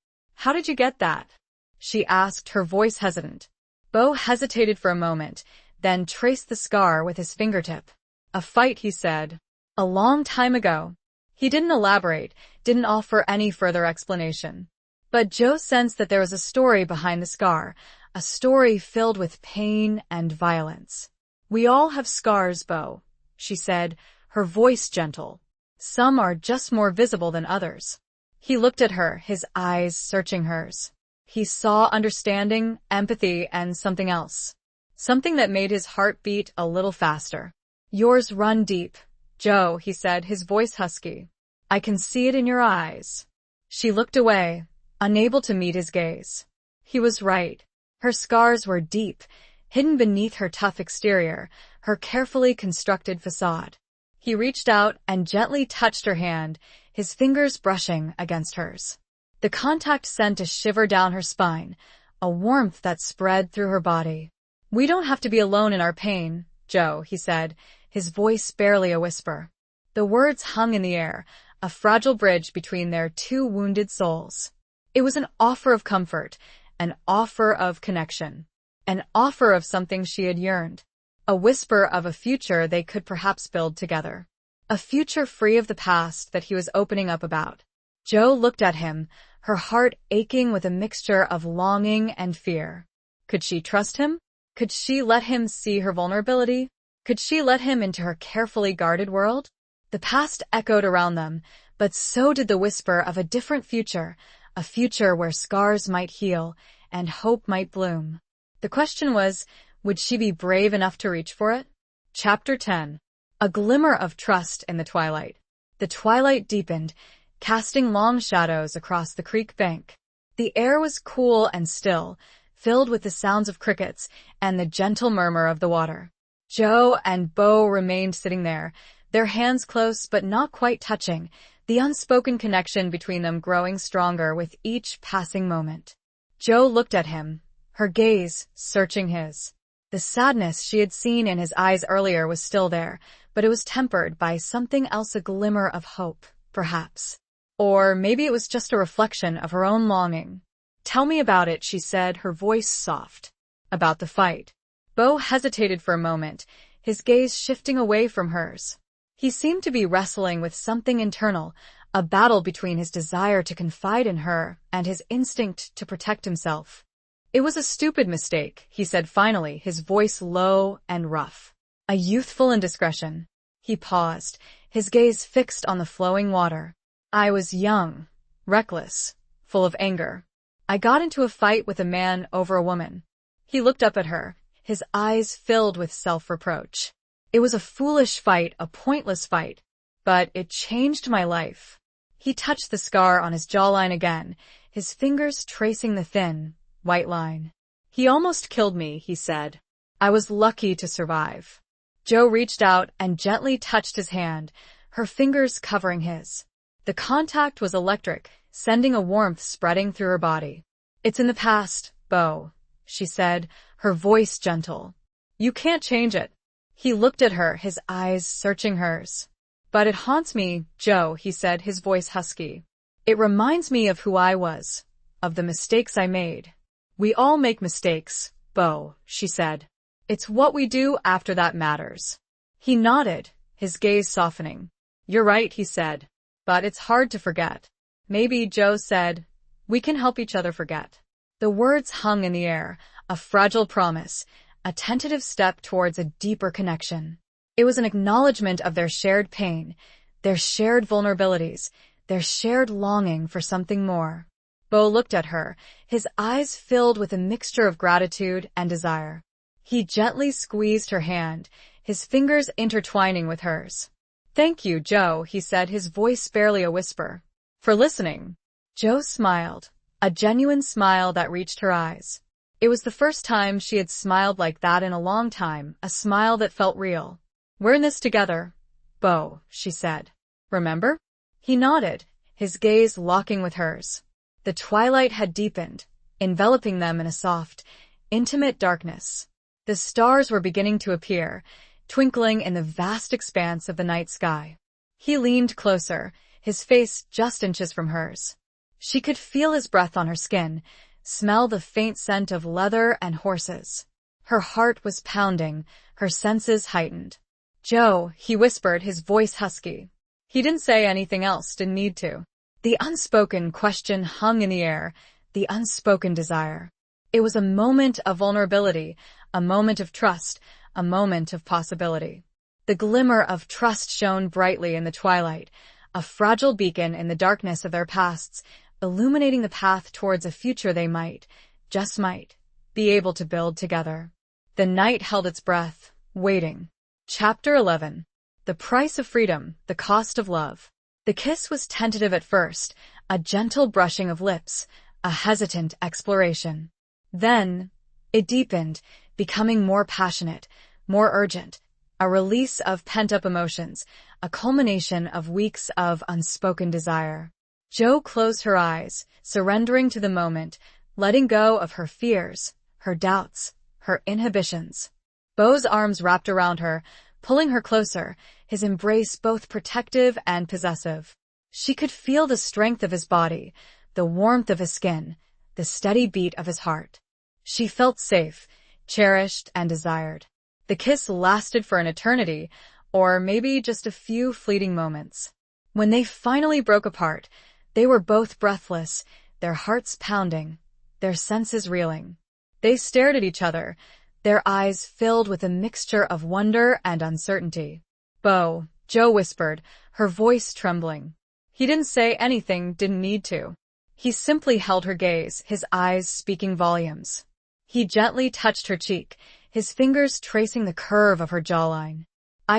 "How did you get that?" she asked, her voice hesitant. Bo hesitated for a moment, then traced the scar with his fingertip. "A fight," he said. "A long time ago." He didn't elaborate, didn't offer any further explanation. But Joe sensed that there was a story behind the scar, a story filled with pain and violence. "We all have scars, Bo," she said, her voice gentle. "Some are just more visible than others." He looked at her, his eyes searching hers. He saw understanding, empathy, and something else. Something that made his heart beat a little faster. "Yours run deep, Joe," he said, his voice husky. "I can see it in your eyes." She looked away, unable to meet his gaze. He was right. Her scars were deep, hidden beneath her tough exterior, her carefully constructed facade. He reached out and gently touched her hand, his fingers brushing against hers. The contact sent a shiver down her spine, a warmth that spread through her body. "We don't have to be alone in our pain, Joe," he said, his voice barely a whisper. The words hung in the air, a fragile bridge between their two wounded souls. It was an offer of comfort, an offer of connection, an offer of something she had yearned, a whisper of a future they could perhaps build together, a future free of the past that he was opening up about. Joe looked at him, her heart aching with a mixture of longing and fear. Could she trust him? Could she let him see her vulnerability? Could she let him into her carefully guarded world? The past echoed around them, but so did the whisper of a different future, a future where scars might heal and hope might bloom. The question was, would she be brave enough to reach for it? Chapter 10. A glimmer of trust in the twilight. The twilight deepened, casting long shadows across the creek bank. The air was cool and still, filled with the sounds of crickets and the gentle murmur of the water. Joe and Bo remained sitting there, their hands close but not quite touching, the unspoken connection between them growing stronger with each passing moment. Joe looked at him, her gaze searching his. The sadness she had seen in his eyes earlier was still there, but it was tempered by something else, a glimmer of hope, perhaps. Or maybe it was just a reflection of her own longing. "Tell me about it," she said, her voice soft. "About the fight." Bo hesitated for a moment, his gaze shifting away from hers. He seemed to be wrestling with something internal, a battle between his desire to confide in her and his instinct to protect himself. "It was a stupid mistake," he said finally, his voice low and rough. "A youthful indiscretion." He paused, his gaze fixed on the flowing water. "I was young, reckless, full of anger. I got into a fight with a man over a woman." He looked up at her, his eyes filled with self-reproach. It was a foolish fight, a pointless fight, but it changed my life. He touched the scar on his jawline again, his fingers tracing the thin, white line. He almost killed me, he said. I was lucky to survive. Jo reached out and gently touched his hand, her fingers covering his. The contact was electric, sending a warmth spreading through her body. It's in the past, Bo, she said, her voice gentle. You can't change it. He looked at her, his eyes searching hers. But it haunts me, Jo, he said, his voice husky. It reminds me of who I was, of the mistakes I made. We all make mistakes, Bo, she said. It's what we do after that matters. He nodded, his gaze softening. You're right, he said. But it's hard to forget. Maybe, Jo said, we can help each other forget. The words hung in the air, a fragile promise, a tentative step towards a deeper connection. It was an acknowledgement of their shared pain, their shared vulnerabilities, their shared longing for something more. Bo looked at her, his eyes filled with a mixture of gratitude and desire. He gently squeezed her hand, his fingers intertwining with hers. Thank you, Jo, he said, his voice barely a whisper. For listening. Jo smiled, a genuine smile that reached her eyes. It was the first time she had smiled like that in a long time, a smile that felt real. We're in this together, Bo, she said. Remember? He nodded, his gaze locking with hers. The twilight had deepened, enveloping them in a soft, intimate darkness. The stars were beginning to appear, twinkling in the vast expanse of the night sky. He leaned closer, his face just inches from hers. She could feel his breath on her skin, smell the faint scent of leather and horses. Her heart was pounding, her senses heightened. Jo, he whispered, his voice husky. He didn't say anything else, didn't need to. The unspoken question hung in the air, the unspoken desire. It was a moment of vulnerability, a moment of trust, a moment of possibility. The glimmer of trust shone brightly in the twilight, a fragile beacon in the darkness of their pasts, illuminating the path towards a future they might, just might, be able to build together. The night held its breath, waiting. Chapter 11. The Price of Freedom, the Cost of Love. The kiss was tentative at first, a gentle brushing of lips, a hesitant exploration. Then, it deepened, becoming more passionate, more urgent, a release of pent-up emotions, a culmination of weeks of unspoken desire. Jo closed her eyes, surrendering to the moment, letting go of her fears, her doubts, her inhibitions. Bo's arms wrapped around her, pulling her closer, his embrace both protective and possessive. She could feel the strength of his body, the warmth of his skin, the steady beat of his heart. She felt safe, cherished, and desired. The kiss lasted for an eternity, or maybe just a few fleeting moments. When they finally broke apart, they were both breathless, their hearts pounding, their senses reeling. They stared at each other, their eyes filled with a mixture of wonder and uncertainty. Bo, Jo whispered, her voice trembling. He didn't say anything, didn't need to. He simply held her gaze, his eyes speaking volumes. He gently touched her cheek, his fingers tracing the curve of her jawline.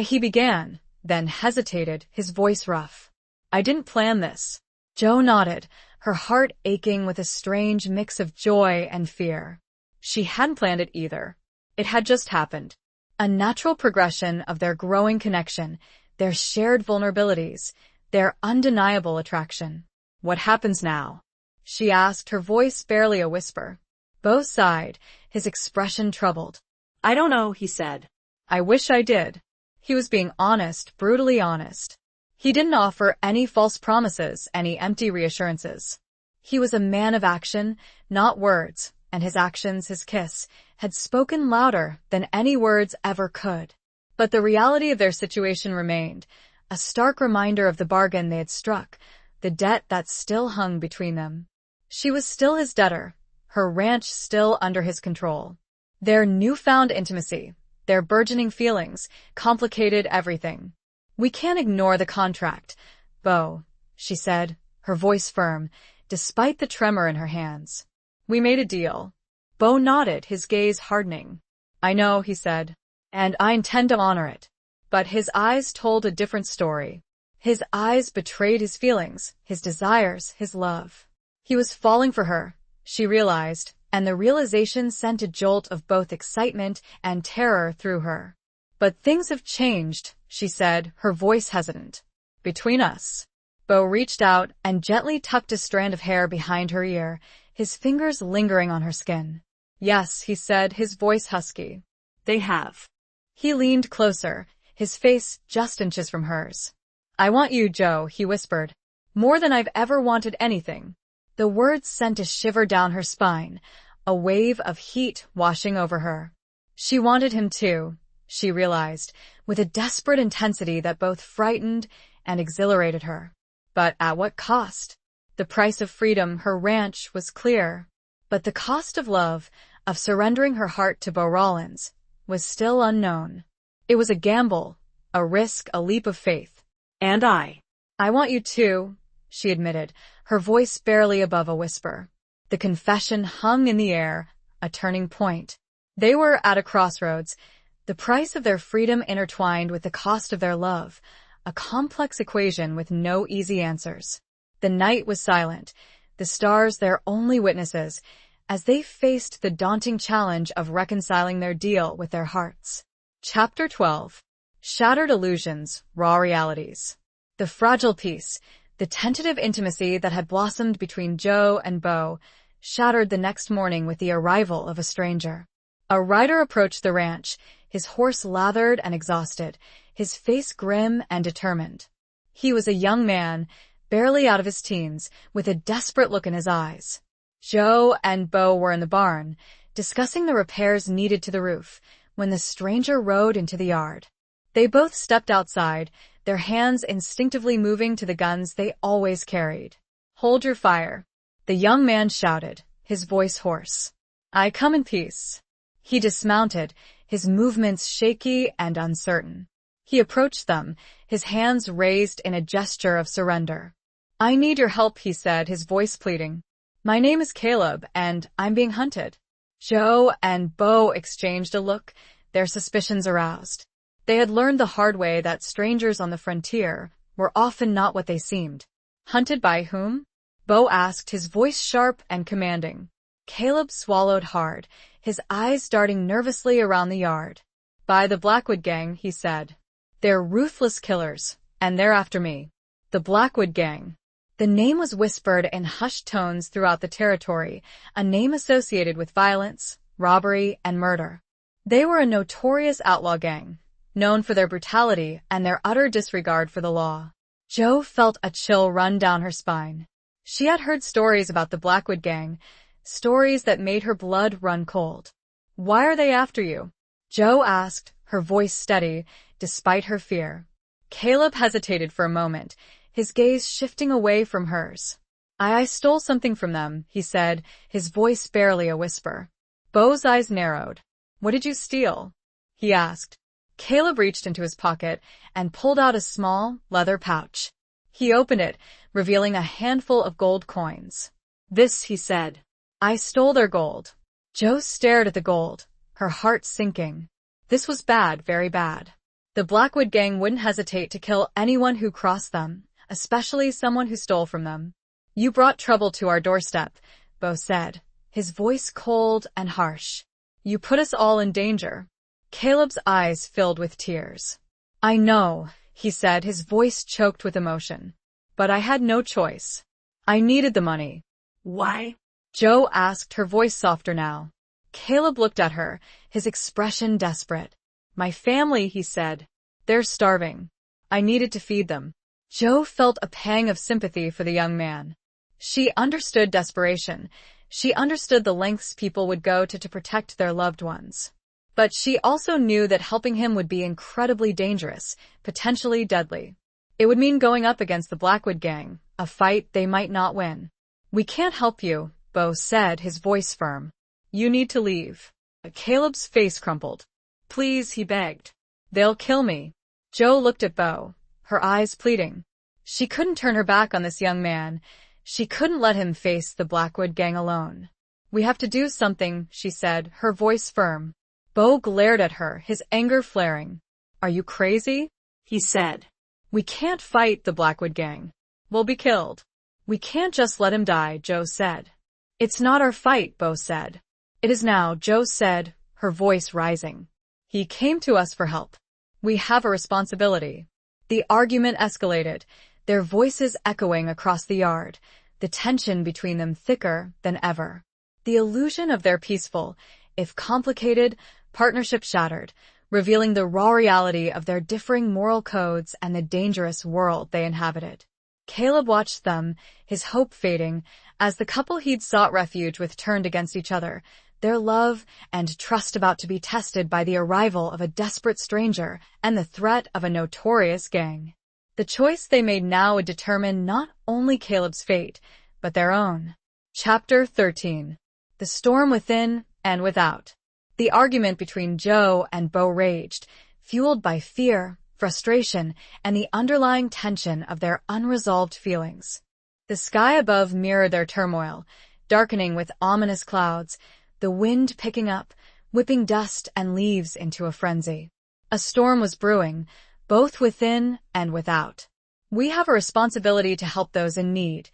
He began, then hesitated, his voice rough. I didn't plan this. Jo nodded, her heart aching with a strange mix of joy and fear. She hadn't planned it either. It had just happened. A natural progression of their growing connection, their shared vulnerabilities, their undeniable attraction. What happens now? She asked, her voice barely a whisper. Bo sighed, his expression troubled. I don't know, he said. I wish I did. He was being honest, brutally honest. He didn't offer any false promises, any empty reassurances. He was a man of action, not words, and his actions, his kiss, had spoken louder than any words ever could. But the reality of their situation remained, a stark reminder of the bargain they had struck, the debt that still hung between them. She was still his debtor, her ranch still under his control. Their newfound intimacy, their burgeoning feelings, complicated everything. We can't ignore the contract, Bo, she said, her voice firm, despite the tremor in her hands. We made a deal. Bo nodded, his gaze hardening. I know, he said, and I intend to honor it. But his eyes told a different story. His eyes betrayed his feelings, his desires, his love. He was falling for her, she realized, and the realization sent a jolt of both excitement and terror through her. But things have changed, she said, her voice hesitant. Between us. Beau reached out and gently tucked a strand of hair behind her ear, his fingers lingering on her skin. Yes, he said, his voice husky. They have. He leaned closer, his face just inches from hers. I want you, Joe, he whispered. More than I've ever wanted anything. The words sent a shiver down her spine, a wave of heat washing over her. She wanted him too, she realized, with a desperate intensity that both frightened and exhilarated her. But at what cost? The price of freedom, her ranch, was clear. But the cost of love, of surrendering her heart to Beau Rollins, was still unknown. It was a gamble, a risk, a leap of faith. And I want you too, she admitted, her voice barely above a whisper. The confession hung in the air, a turning point. They were at a crossroads, the price of their freedom intertwined with the cost of their love, a complex equation with no easy answers. The night was silent, the stars their only witnesses, as they faced the daunting challenge of reconciling their deal with their hearts. Chapter 12. Shattered Illusions, Raw Realities. The fragile peace, the tentative intimacy that had blossomed between Joe and Beau, shattered the next morning with the arrival of a stranger. A rider approached the ranch, his horse lathered and exhausted, his face grim and determined. He was a young man, barely out of his teens, with a desperate look in his eyes. Joe and Beau were in the barn, discussing the repairs needed to the roof, when the stranger rode into the yard. They both stepped outside, their hands instinctively moving to the guns they always carried. Hold your fire, the young man shouted, his voice hoarse. I come in peace. He dismounted, his movements shaky and uncertain. He approached them, his hands raised in a gesture of surrender. I need your help, he said, his voice pleading. My name is Caleb, and I'm being hunted. Joe and Beau exchanged a look, their suspicions aroused. They had learned the hard way that strangers on the frontier were often not what they seemed. Hunted by whom? Beau asked, his voice sharp and commanding. Caleb swallowed hard, his eyes darting nervously around the yard. By the Blackwood Gang, he said. They're ruthless killers, and they're after me. The Blackwood Gang. The name was whispered in hushed tones throughout the territory, a name associated with violence, robbery, and murder. They were a notorious outlaw gang, known for their brutality and their utter disregard for the law. Joe felt a chill run down her spine. She had heard stories about the Blackwood Gang, stories that made her blood run cold. Why are they after you? Joe asked, her voice steady, despite her fear. Caleb hesitated for a moment, his gaze shifting away from hers. I stole something from them, he said, his voice barely a whisper. Beau's eyes narrowed. What did you steal? He asked. Caleb reached into his pocket and pulled out a small, leather pouch. He opened it, revealing a handful of gold coins. This, he said. I stole their gold. Joe stared at the gold, her heart sinking. This was bad, very bad. The Blackwood Gang wouldn't hesitate to kill anyone who crossed them, especially someone who stole from them. You brought trouble to our doorstep, Beau said, his voice cold and harsh. You put us all in danger. Caleb's eyes filled with tears. I know, he said, his voice choked with emotion. But I had no choice. I needed the money. Why? Joe asked, her voice softer now. Caleb looked at her, his expression desperate. My family, he said. They're starving. I needed to feed them. Joe felt a pang of sympathy for the young man. She understood desperation. She understood the lengths people would go to protect their loved ones. But she also knew that helping him would be incredibly dangerous, potentially deadly. It would mean going up against the Blackwood Gang, a fight they might not win. We can't help you, Beau said, his voice firm. You need to leave. Caleb's face crumpled. Please, he begged. They'll kill me. Joe looked at Beau, her eyes pleading. She couldn't turn her back on this young man. She couldn't let him face the Blackwood Gang alone. We have to do something, she said, her voice firm. Bo glared at her, his anger flaring. "Are you crazy?" he said. "We can't fight the Blackwood gang. We'll be killed." "We can't just let him die," Jo said. "It's not our fight," Bo said. "It is now," Jo said, her voice rising. "He came to us for help. We have a responsibility." The argument escalated, their voices echoing across the yard, the tension between them thicker than ever. The illusion of their peaceful, if complicated, partnership shattered, revealing the raw reality of their differing moral codes and the dangerous world they inhabited. Caleb watched them, his hope fading, as the couple he'd sought refuge with turned against each other, their love and trust about to be tested by the arrival of a desperate stranger and the threat of a notorious gang. The choice they made now would determine not only Caleb's fate, but their own. Chapter 13. The storm within and without. The argument between Jo and Bo raged, fueled by fear, frustration, and the underlying tension of their unresolved feelings. The sky above mirrored their turmoil, darkening with ominous clouds, the wind picking up, whipping dust and leaves into a frenzy. A storm was brewing, both within and without. "We have a responsibility to help those in need,"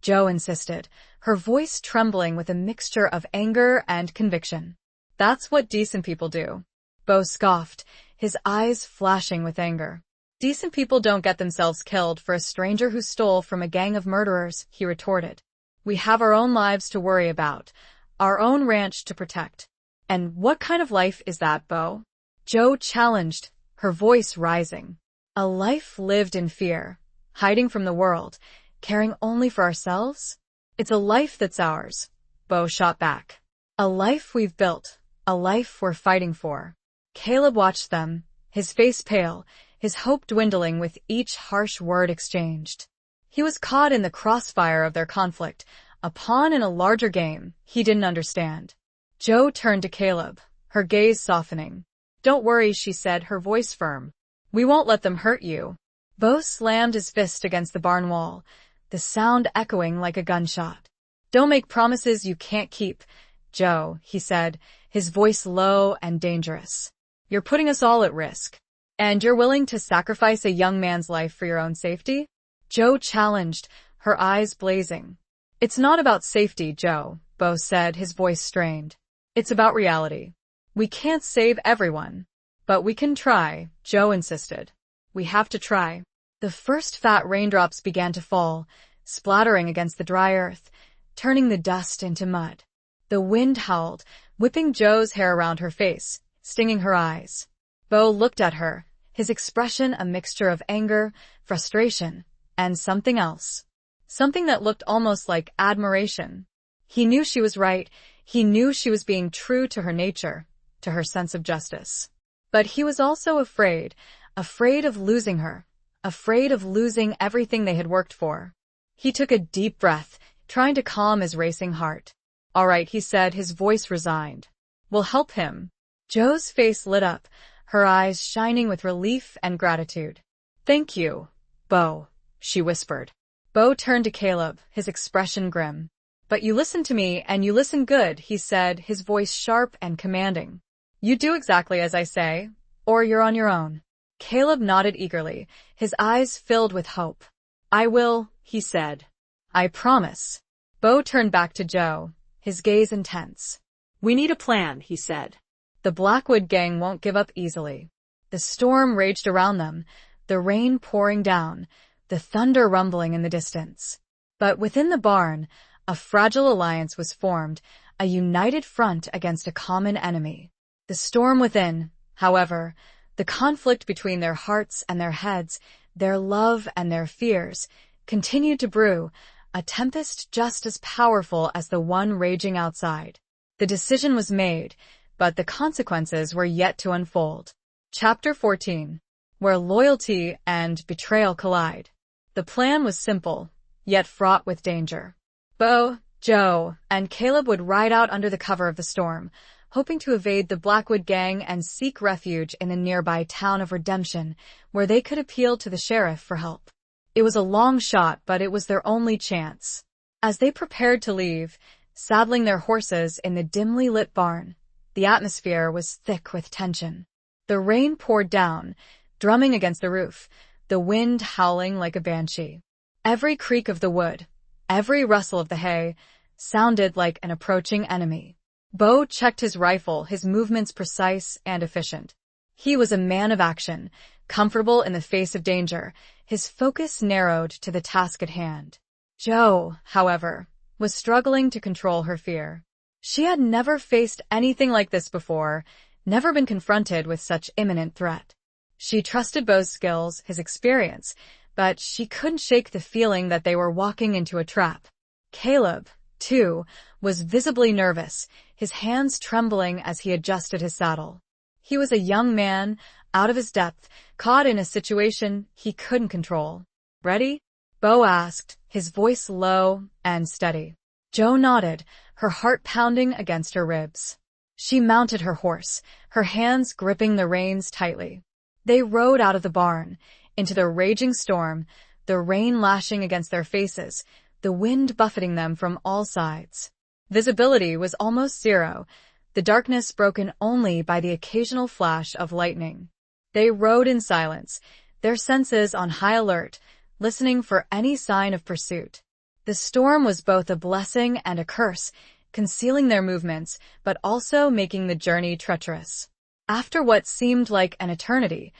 Jo insisted, her voice trembling with a mixture of anger and conviction. "That's what decent people do," Bo scoffed, his eyes flashing with anger. "Decent people don't get themselves killed for a stranger who stole from a gang of murderers," he retorted. "We have our own lives to worry about, our own ranch to protect." "And what kind of life is that, Bo?" Jo challenged, her voice rising. "A life lived in fear, hiding from the world, caring only for ourselves? It's a life that's ours," Bo shot back. "A life we've built, a life we're fighting for." Caleb watched them, his face pale, his hope dwindling with each harsh word exchanged. He was caught in the crossfire of their conflict, a pawn in a larger game he didn't understand. Jo turned to Caleb, her gaze softening. "Don't worry," she said, her voice firm. "We won't let them hurt you." Bo slammed his fist against the barn wall, the sound echoing like a gunshot. "Don't make promises you can't keep, Jo," he said, his voice low and dangerous. "You're putting us all at risk. And you're willing to sacrifice a young man's life for your own safety?" Jo challenged, her eyes blazing. "It's not about safety, Jo," Bo said, his voice strained. "It's about reality. We can't save everyone. But we can try," Jo insisted. "We have to try." The first fat raindrops began to fall, splattering against the dry earth, turning the dust into mud. The wind howled, whipping Jo's hair around her face, stinging her eyes. Bo looked at her, his expression a mixture of anger, frustration, and something else. Something that looked almost like admiration. He knew she was right. He knew she was being true to her nature, to her sense of justice. But he was also afraid of losing her, afraid of losing everything they had worked for. He took a deep breath, trying to calm his racing heart. "All right," he said, his voice resigned. "We'll help him." Jo's face lit up, her eyes shining with relief and gratitude. "Thank you, Bo," she whispered. Bo turned to Caleb, his expression grim. "But you listen to me, and you listen good," he said, his voice sharp and commanding. "You do exactly as I say, or you're on your own." Caleb nodded eagerly, his eyes filled with hope. "I will," he said. "I promise." Bo turned back to Jo, his gaze intense. "We need a plan," he said. "The Blackwood gang won't give up easily." The storm raged around them, the rain pouring down, the thunder rumbling in the distance. But within the barn, a fragile alliance was formed, a united front against a common enemy. The storm within, however, the conflict between their hearts and their heads, their love and their fears, continued to brew, a tempest just as powerful as the one raging outside. The decision was made, but the consequences were yet to unfold. Chapter 14. Where loyalty and betrayal collide. The plan was simple, yet fraught with danger. Bo, Jo, and Caleb would ride out under the cover of the storm, hoping to evade the Blackwood gang and seek refuge in the nearby town of Redemption, where they could appeal to the sheriff for help. It was a long shot, but it was their only chance. As they prepared to leave, saddling their horses in the dimly lit barn, The atmosphere was thick with tension. The rain poured down, drumming against the roof, the wind howling like a banshee. Every creak of the wood, every rustle of the hay, sounded like an approaching enemy. Bo checked his rifle, his movements precise and efficient. He was a man of action, comfortable in the face of danger, his focus narrowed to the task at hand. Jo, however, was struggling to control her fear. She had never faced anything like this before, never been confronted with such imminent threat. She trusted Bo's skills, his experience, but she couldn't shake the feeling that they were walking into a trap. Caleb, too, was visibly nervous, his hands trembling as he adjusted his saddle. He was a young man, out of his depth, caught in a situation he couldn't control. "Ready?" Bo asked, his voice low and steady. Jo nodded, her heart pounding against her ribs. She mounted her horse, her hands gripping the reins tightly. They rode out of the barn, into the raging storm, the rain lashing against their faces, the wind buffeting them from all sides. Visibility was almost zero, the darkness broken only by the occasional flash of lightning. They rode in silence, their senses on high alert, listening for any sign of pursuit. The storm was both a blessing and a curse, concealing their movements, but also making the journey treacherous. After what seemed like an eternity,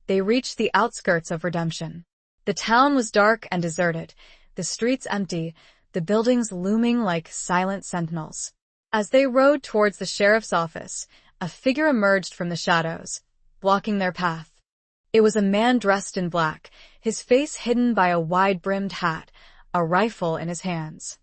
they reached the outskirts of Redemption. The town was dark and deserted, the streets empty, the buildings looming like silent sentinels. As they rode towards the sheriff's office, a figure emerged from the shadows, blocking their path. It was a man dressed in black, his face hidden by a wide-brimmed hat, a rifle in his hands.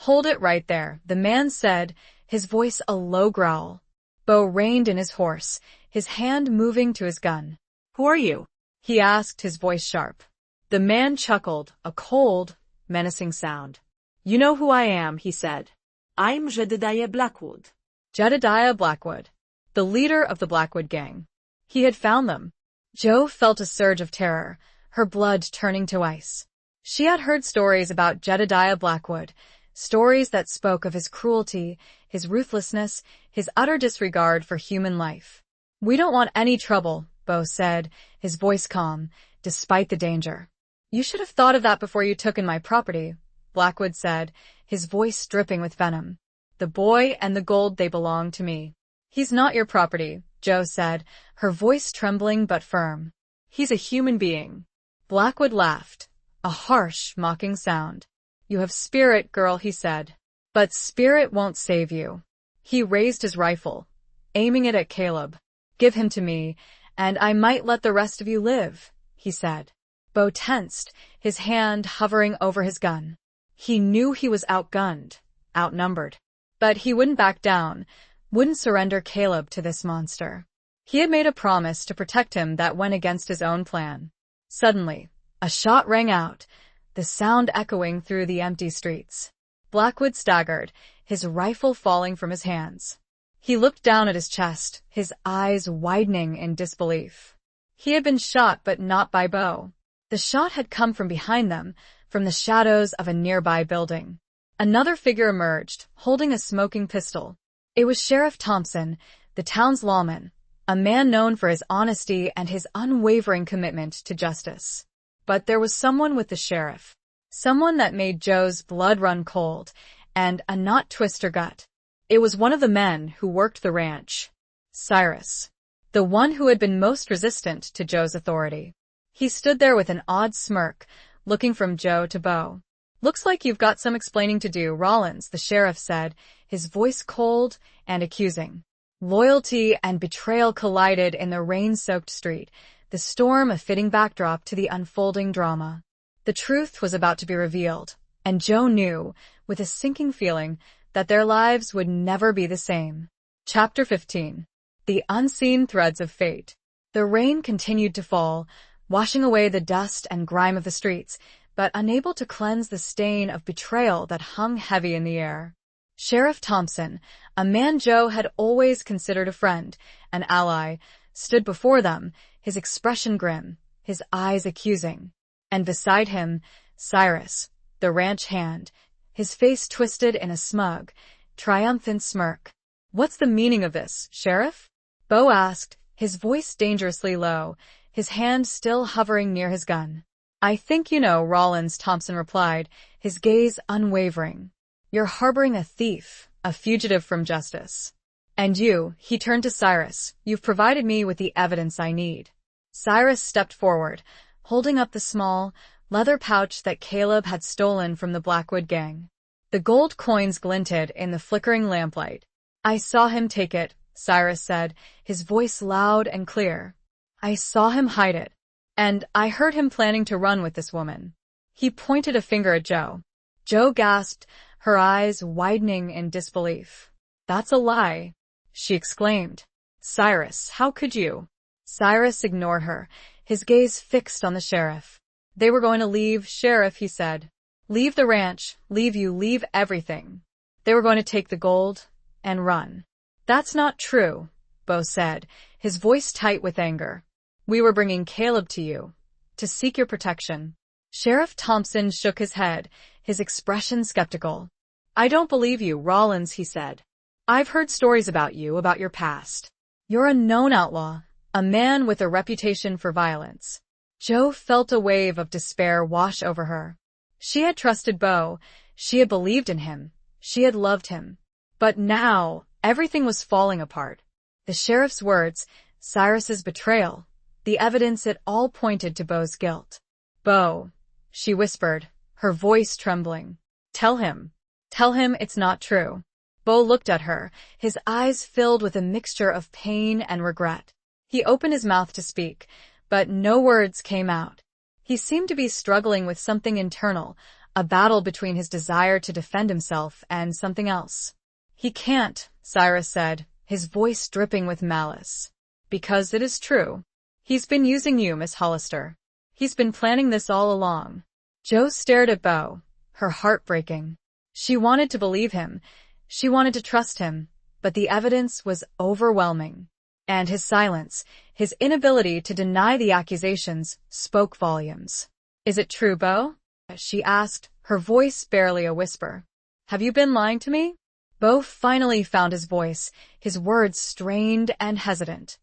"Hold it right there," the man said, his voice a low growl. Bo reined in his horse, his hand moving to his gun. "Who are you?" he asked, his voice sharp. The man chuckled, a cold, menacing sound. "You know who I am," he said. "I'm Jedediah Blackwood." Jedediah Blackwood, the leader of the Blackwood gang. He had found them. Jo felt a surge of terror, her blood turning to ice. She had heard stories about Jedediah Blackwood, stories that spoke of his cruelty, his ruthlessness, his utter disregard for human life. "We don't want any trouble," Bo said, his voice calm, despite the danger. "You should have thought of that before you took in my property," Blackwood said, his voice dripping with venom. "The boy and the gold, they belong to me." "He's not your property," Jo said, her voice trembling but firm. "He's a human being." Blackwood laughed, a harsh, mocking sound. "You have spirit, girl," he said. "But spirit won't save you." He raised his rifle, aiming it at Caleb. "Give him to me, and I might let the rest of you live," he said. Bo tensed, his hand hovering over his gun. He knew he was outgunned, outnumbered. But he wouldn't back down, wouldn't surrender Caleb to this monster. He had made a promise to protect him that went against his own plan. Suddenly, a shot rang out, the sound echoing through the empty streets. Blackwood staggered, his rifle falling from his hands. He looked down at his chest, his eyes widening in disbelief. He had been shot, but not by Bo. The shot had come from behind them, from the shadows of a nearby building. Another figure emerged, holding a smoking pistol. It was Sheriff Thompson, the town's lawman, a man known for his honesty and his unwavering commitment to justice. But there was someone with the sheriff, someone that made Jo's blood run cold, and a knot twist her gut. It was one of the men who worked the ranch, Cyrus, the one who had been most resistant to Jo's authority. He stood there with an odd smirk, looking from Jo to Bo. "Looks like you've got some explaining to do, Rollins," the sheriff said, his voice cold and accusing. Loyalty and betrayal collided in the rain-soaked street, the storm a fitting backdrop to the unfolding drama. The truth was about to be revealed, and Jo knew, with a sinking feeling, that their lives would never be the same. Chapter 15. The Unseen Threads of Fate. The rain continued to fall, washing away the dust and grime of the streets, but unable to cleanse the stain of betrayal that hung heavy in the air. Sheriff Thompson, a man Jo had always considered a friend, an ally, stood before them, his expression grim, his eyes accusing. And beside him, Cyrus, the ranch hand, his face twisted in a smug, triumphant smirk. What's the meaning of this, Sheriff? Bo asked, his voice dangerously low, his hand still hovering near his gun. I think you know, Rollins, Thompson replied, his gaze unwavering. You're harboring a thief, a fugitive from justice. And you, he turned to Cyrus, you've provided me with the evidence I need. Cyrus stepped forward, holding up the small, leather pouch that Caleb had stolen from the Blackwood gang. The gold coins glinted in the flickering lamplight. I saw him take it, Cyrus said, his voice loud and clear. I saw him hide it. And I heard him planning to run with this woman. He pointed a finger at Joe. Joe gasped, her eyes widening in disbelief. That's a lie, she exclaimed. Cyrus, how could you? Cyrus ignored her, his gaze fixed on the sheriff. They were going to leave, Sheriff, he said. Leave the ranch, leave everything. They were going to take the gold and run. That's not true, Bo said, his voice tight with anger. We were bringing Caleb to you, to seek your protection. Sheriff Thompson shook his head, his expression skeptical. I don't believe you, Rollins, he said. I've heard stories about you, about your past. You're a known outlaw, a man with a reputation for violence. Joe felt a wave of despair wash over her. She had trusted Bo, she had believed in him, she had loved him. But now, everything was falling apart. The sheriff's words, Cyrus's betrayal, the evidence, it all pointed to Bo's guilt. Bo, she whispered, her voice trembling. Tell him it's not true. Bo looked at her, his eyes filled with a mixture of pain and regret. He opened his mouth to speak, but no words came out. He seemed to be struggling with something internal, a battle between his desire to defend himself and something else. He can't, Cyrus said, his voice dripping with malice. Because it is true. He's been using you, Miss Hollister. He's been planning this all along. Joe stared at Bo, her heart breaking. She wanted to believe him. She wanted to trust him, but the evidence was overwhelming. And his silence, his inability to deny the accusations, spoke volumes. Is it true, Bo? She asked, her voice barely a whisper. Have you been lying to me? Bo finally found his voice, his words strained and hesitant.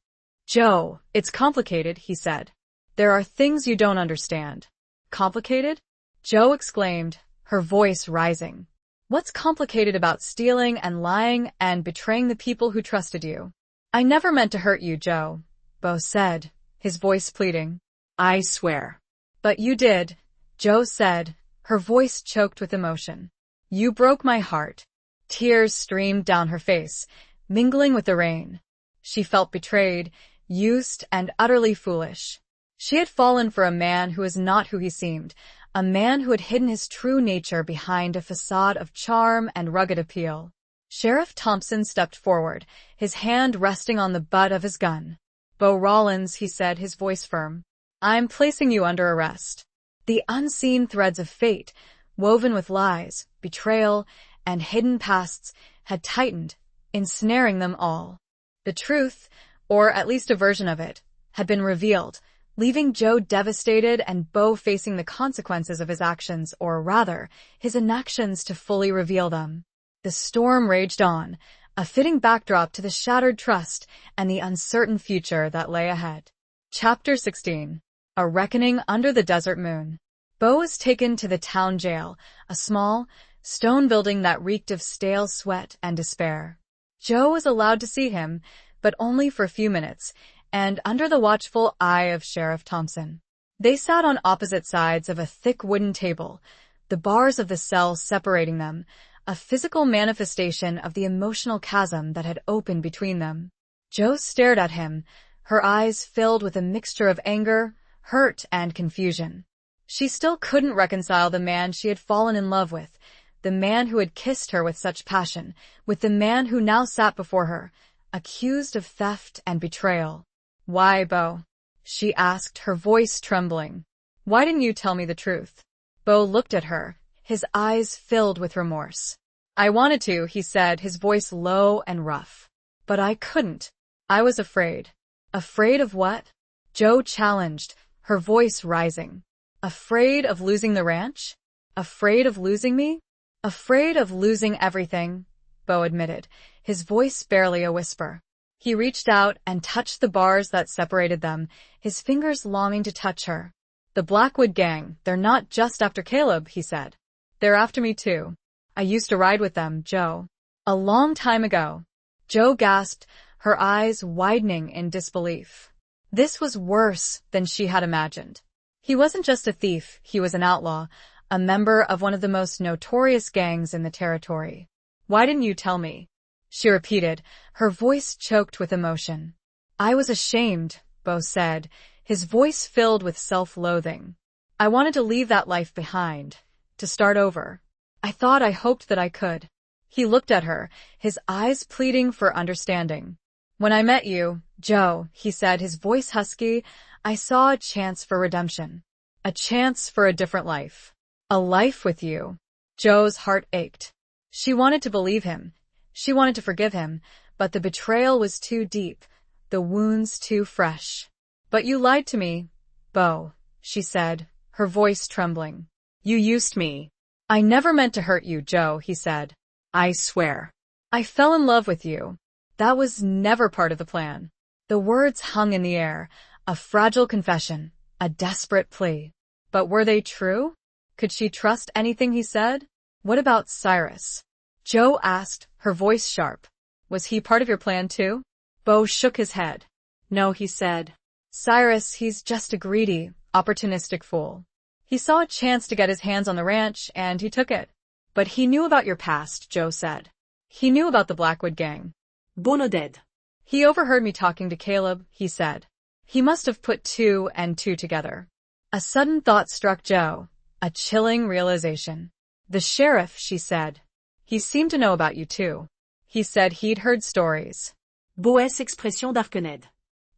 Joe, it's complicated, he said. There are things you don't understand. Complicated? Joe exclaimed, her voice rising. What's complicated about stealing and lying and betraying the people who trusted you? I never meant to hurt you, Joe, Bo said, his voice pleading. I swear. But you did, Joe said, her voice choked with emotion. You broke my heart. Tears streamed down her face, mingling with the rain. She felt betrayed, used, and utterly foolish. She had fallen for a man who was not who he seemed, a man who had hidden his true nature behind a facade of charm and rugged appeal. Sheriff Thompson stepped forward, his hand resting on the butt of his gun. Bo Rollins, he said, his voice firm. I'm placing you under arrest. The unseen threads of fate, woven with lies, betrayal, and hidden pasts, had tightened, ensnaring them all. The truth, or at least a version of it, had been revealed, leaving Joe devastated and Bo facing the consequences of his actions, or rather, his inactions to fully reveal them. The storm raged on, a fitting backdrop to the shattered trust and the uncertain future that lay ahead. Chapter 16. A Reckoning Under the Desert Moon. Bo was taken to the town jail, a small, stone building that reeked of stale sweat and despair. Joe was allowed to see him, but only for a few minutes, and under the watchful eye of Sheriff Thompson. They sat on opposite sides of a thick wooden table, the bars of the cell separating them, a physical manifestation of the emotional chasm that had opened between them. Joe stared at him, her eyes filled with a mixture of anger, hurt, and confusion. She still couldn't reconcile the man she had fallen in love with, the man who had kissed her with such passion, with the man who now sat before her, accused of theft and betrayal. Why, Bo? She asked, her voice trembling. Why didn't you tell me the truth? Bo looked at her, his eyes filled with remorse. I wanted to, he said, his voice low and rough. But I couldn't. I was afraid. Afraid of what? Joe challenged, her voice rising. Afraid of losing the ranch? Afraid of losing me? Afraid of losing everything, Bo admitted, his voice barely a whisper. He reached out and touched the bars that separated them, his fingers longing to touch her. The Blackwood gang, they're not just after Caleb, he said. They're after me too. I used to ride with them, Joe. A long time ago. Joe gasped, her eyes widening in disbelief. This was worse than she had imagined. He wasn't just a thief, he was an outlaw, a member of one of the most notorious gangs in the territory. Why didn't you tell me? She repeated, her voice choked with emotion. I was ashamed, Bo said, his voice filled with self-loathing. I wanted to leave that life behind, to start over. I hoped that I could. He looked at her, his eyes pleading for understanding. When I met you, Joe, he said, his voice husky, I saw a chance for redemption. A chance for a different life. A life with you. Joe's heart ached. She wanted to believe him. She wanted to forgive him, but the betrayal was too deep, the wounds too fresh. But you lied to me, Bo, she said, her voice trembling. You used me. I never meant to hurt you, Joe, he said. I swear. I fell in love with you. That was never part of the plan. The words hung in the air, a fragile confession, a desperate plea. But were they true? Could she trust anything he said? What about Cyrus? Joe asked, her voice sharp. Was he part of your plan too? Bo shook his head. No, he said. Cyrus, he's just a greedy, opportunistic fool. He saw a chance to get his hands on the ranch, and he took it. But he knew about your past, Joe said. He knew about the Blackwood gang. Bono dead. He overheard me talking to Caleb, he said. He must have put two and two together. A sudden thought struck Joe, a chilling realization. The sheriff, she said. He seemed to know about you too. He said he'd heard stories. Boes expression d'Arkened.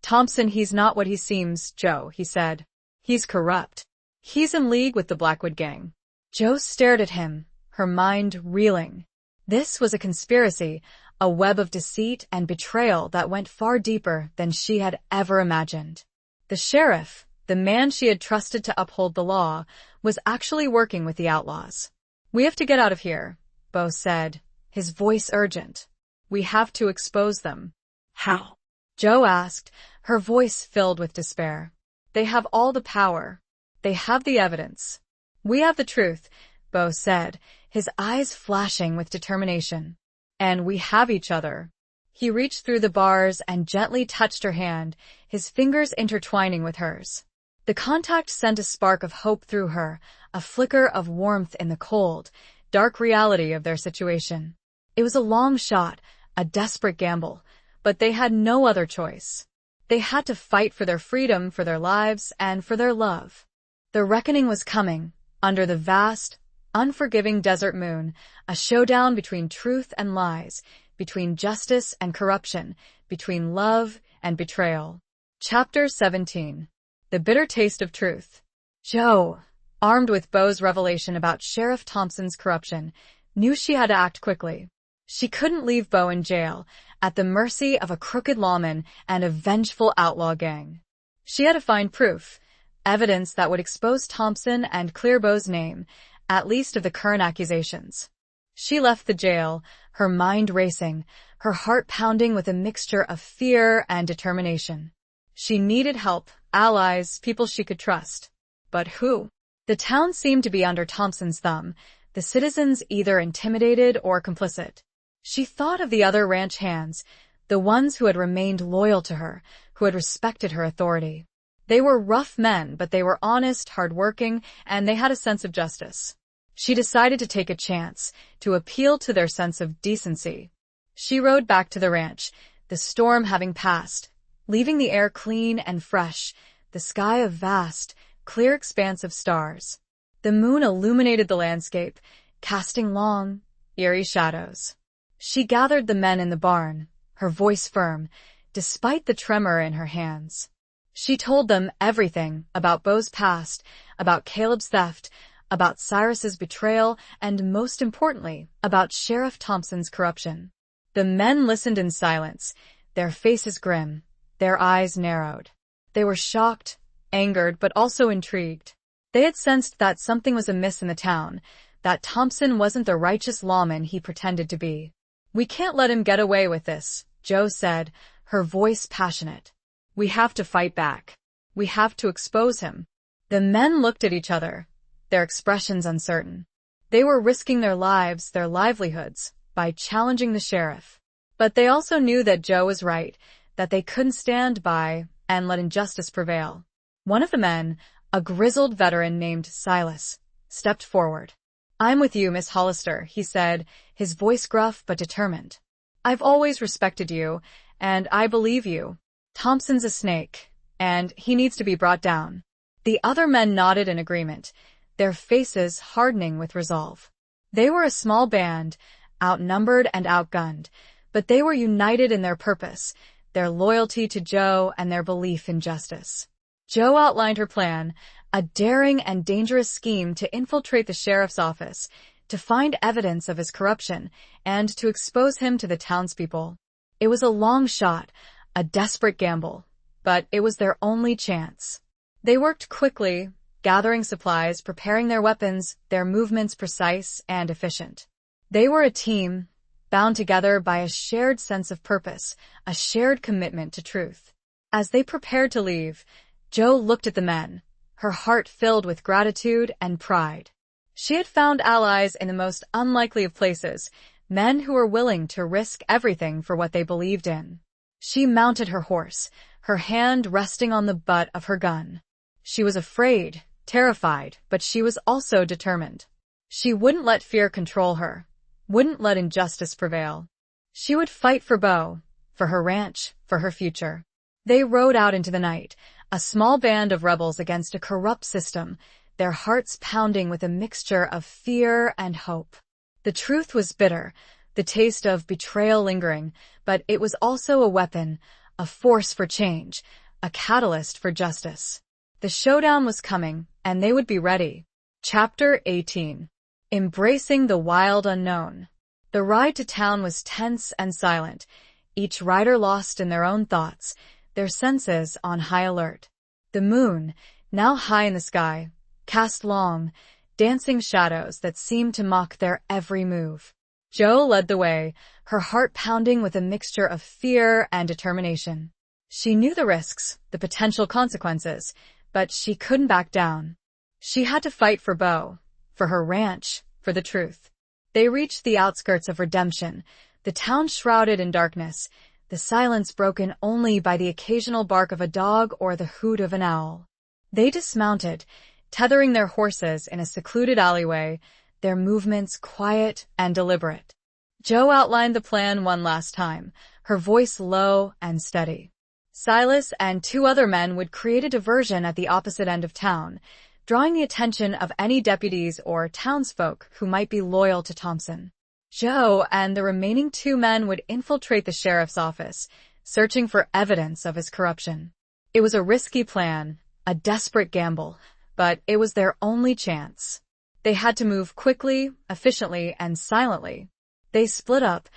Thompson, he's not what he seems, Joe, he said. He's corrupt. He's in league with the Blackwood gang. Joe stared at him, her mind reeling. This was a conspiracy, a web of deceit and betrayal that went far deeper than she had ever imagined. The sheriff, the man she had trusted to uphold the law, was actually working with the outlaws. We have to get out of here, Bo said, his voice urgent. We have to expose them. How? Joe asked, her voice filled with despair. They have all the power. They have the evidence. We have the truth, Bo said, his eyes flashing with determination. And we have each other. He reached through the bars and gently touched her hand, his fingers intertwining with hers. The contact sent a spark of hope through her, a flicker of warmth in the cold, dark reality of their situation. It was a long shot, a desperate gamble, but they had no other choice. They had to fight for their freedom, for their lives, and for their love. The reckoning was coming, under the vast, unforgiving desert moon, a showdown between truth and lies, between justice and corruption, between love and betrayal. Chapter 17. The Bitter Taste of Truth. Joe, armed with Bo's revelation about Sheriff Thompson's corruption, knew she had to act quickly. She couldn't leave Bo in jail, at the mercy of a crooked lawman and a vengeful outlaw gang. She had to find proof, evidence that would expose Thompson and clear Bo's name, at least of the current accusations. She left the jail, her mind racing, her heart pounding with a mixture of fear and determination. She needed help, allies, people she could trust. But who? The town seemed to be under Thompson's thumb, the citizens either intimidated or complicit. She thought of the other ranch hands, the ones who had remained loyal to her, who had respected her authority. They were rough men, but they were honest, hardworking, and they had a sense of justice. She decided to take a chance, to appeal to their sense of decency. She rode back to the ranch, the storm having passed, leaving the air clean and fresh, the sky a vast, clear expanse of stars. The moon illuminated the landscape, casting long, eerie shadows. She gathered the men in the barn, her voice firm, despite the tremor in her hands. She told them everything about Bo's past, about Caleb's theft, about Cyrus's betrayal, and most importantly, about Sheriff Thompson's corruption. The men listened in silence, their faces grim, their eyes narrowed. They were shocked, angered, but also intrigued. They had sensed that something was amiss in the town, that Thompson wasn't the righteous lawman he pretended to be. "We can't let him get away with this," Jo said, her voice passionate. "We have to fight back. We have to expose him." The men looked at each other, their expressions uncertain. They were risking their lives, their livelihoods, by challenging the sheriff. But they also knew that Jo was right, that they couldn't stand by and let injustice prevail. One of the men, a grizzled veteran named Silas, stepped forward. "I'm with you, Miss Hollister," he said, his voice gruff but determined. "I've always respected you, and I believe you. Thompson's a snake, and he needs to be brought down." The other men nodded in agreement, their faces hardening with resolve. They were a small band, outnumbered and outgunned, but they were united in their purpose, their loyalty to Jo and their belief in justice. Jo outlined her plan, a daring and dangerous scheme to infiltrate the sheriff's office, to find evidence of his corruption, and to expose him to the townspeople. It was a long shot, a desperate gamble, but it was their only chance. They worked quickly, gathering supplies, preparing their weapons, their movements precise and efficient. They were a team, bound together by a shared sense of purpose, a shared commitment to truth. As they prepared to leave, Jo looked at the men, her heart filled with gratitude and pride. She had found allies in the most unlikely of places, men who were willing to risk everything for what they believed in. She mounted her horse, her hand resting on the butt of her gun. She was afraid, terrified, but she was also determined. She wouldn't let fear control her, wouldn't let injustice prevail. She would fight for Bo, for her ranch, for her future. They rode out into the night, a small band of rebels against a corrupt system, their hearts pounding with a mixture of fear and hope. The truth was bitter, the taste of betrayal lingering, but it was also a weapon, a force for change, a catalyst for justice. The showdown was coming, and they would be ready. Chapter 18. Embracing the Wild Unknown. The ride to town was tense and silent, each rider lost in their own thoughts, their senses on high alert. The moon, now high in the sky, cast long, dancing shadows that seemed to mock their every move. Jo led the way, her heart pounding with a mixture of fear and determination. She knew the risks, the potential consequences, but she couldn't back down. She had to fight for Bo, for her ranch, for the truth. They reached the outskirts of Redemption, the town shrouded in darkness, the silence broken only by the occasional bark of a dog or the hoot of an owl. They dismounted, tethering their horses in a secluded alleyway, their movements quiet and deliberate. Jo outlined the plan one last time, her voice low and steady. Silas and two other men would create a diversion at the opposite end of town, drawing the attention of any deputies or townsfolk who might be loyal to Thompson. Jo and the remaining two men would infiltrate the sheriff's office, searching for evidence of his corruption. It was a risky plan, a desperate gamble, but it was their only chance. They had to move quickly, efficiently, and silently. They split up,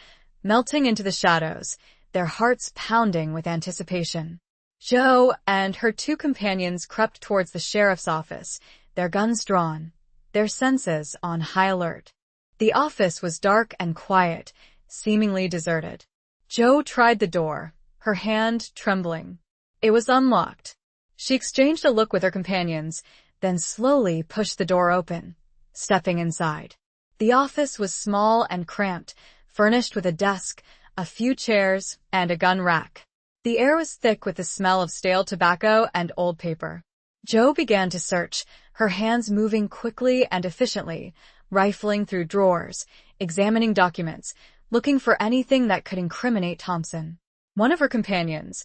melting into the shadows, their hearts pounding with anticipation. Jo and her two companions crept towards the sheriff's office, their guns drawn, their senses on high alert. The office was dark and quiet, seemingly deserted. Jo tried the door, her hand trembling. It was unlocked. She exchanged a look with her companions, then slowly pushed the door open, stepping inside. The office was small and cramped, furnished with a desk, a few chairs, and a gun rack. The air was thick with the smell of stale tobacco and old paper. Jo began to search, her hands moving quickly and efficiently, rifling through drawers, examining documents, looking for anything that could incriminate Thompson. One of her companions,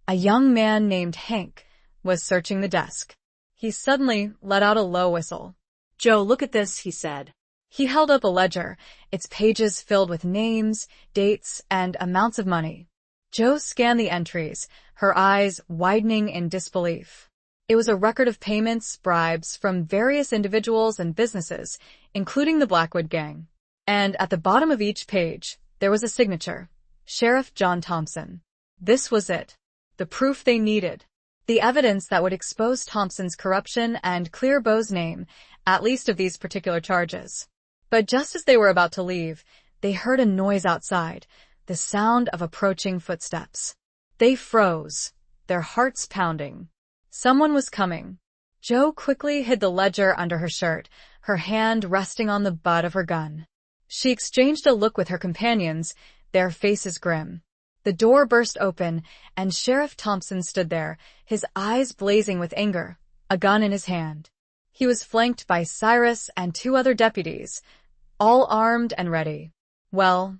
a young man named Hank, was searching the desk. He suddenly let out a low whistle. "Jo, look at this," he said. He held up a ledger, its pages filled with names, dates, and amounts of money. Jo scanned the entries, her eyes widening in disbelief. It was a record of payments, bribes from various individuals and businesses, including the Blackwood Gang. And at the bottom of each page, there was a signature, Sheriff John Thompson. This was it. The proof they needed. The evidence that would expose Thompson's corruption and clear Bo's name, at least of these particular charges. But just as they were about to leave, they heard a noise outside, the sound of approaching footsteps. They froze, their hearts pounding. Someone was coming. Jo quickly hid the ledger under her shirt, her hand resting on the butt of her gun. She exchanged a look with her companions, their faces grim. The door burst open, and Sheriff Thompson stood there, his eyes blazing with anger, a gun in his hand. He was flanked by Cyrus and 2 other deputies, all armed and ready. Well,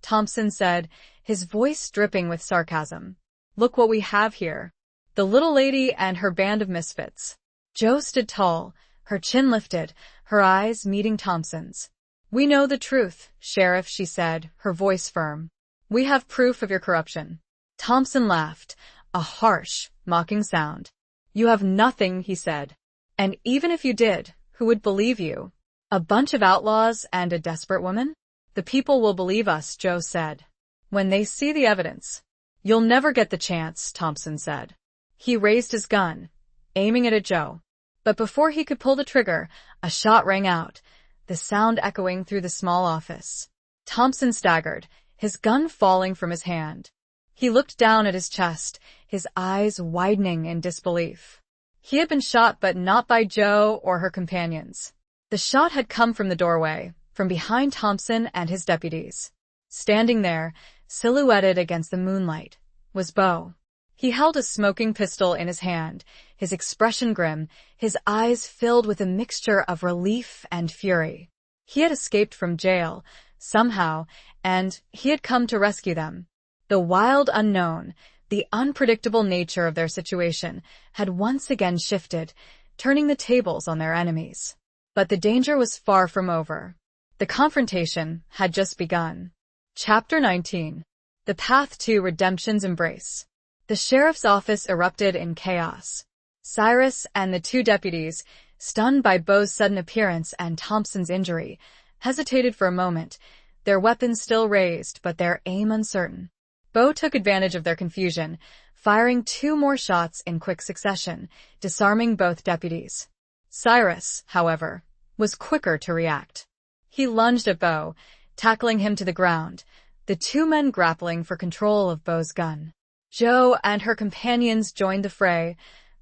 Thompson said, his voice dripping with sarcasm. Look what we have here. The little lady and her band of misfits. Jo stood tall, her chin lifted, her eyes meeting Thompson's. We know the truth, Sheriff, she said, her voice firm. We have proof of your corruption. Thompson laughed, a harsh, mocking sound. You have nothing, he said. And even if you did, who would believe you? A bunch of outlaws and a desperate woman? The people will believe us, Jo said. When they see the evidence. You'll never get the chance, Thompson said. He raised his gun, aiming it at Jo. But before he could pull the trigger, a shot rang out, the sound echoing through the small office. Thompson staggered, his gun falling from his hand. He looked down at his chest, his eyes widening in disbelief. He had been shot, but not by Jo or her companions. The shot had come from the doorway, from behind Thompson and his deputies. Standing there, silhouetted against the moonlight, was Bo. He held a smoking pistol in his hand, his expression grim, his eyes filled with a mixture of relief and fury. He had escaped from jail, somehow, and he had come to rescue them. The wild unknown, the unpredictable nature of their situation had once again shifted, turning the tables on their enemies. But the danger was far from over. The confrontation had just begun. Chapter 19. The Path to Redemption's Embrace. The sheriff's office erupted in chaos. Cyrus and the 2 deputies, stunned by Bo's sudden appearance and Thompson's injury, hesitated for a moment, their weapons still raised but their aim uncertain. Bo took advantage of their confusion, firing 2 more shots in quick succession, disarming both deputies. Cyrus, however, was quicker to react. He lunged at Bo, tackling him to the ground, the 2 men grappling for control of Bo's gun. Jo and her companions joined the fray,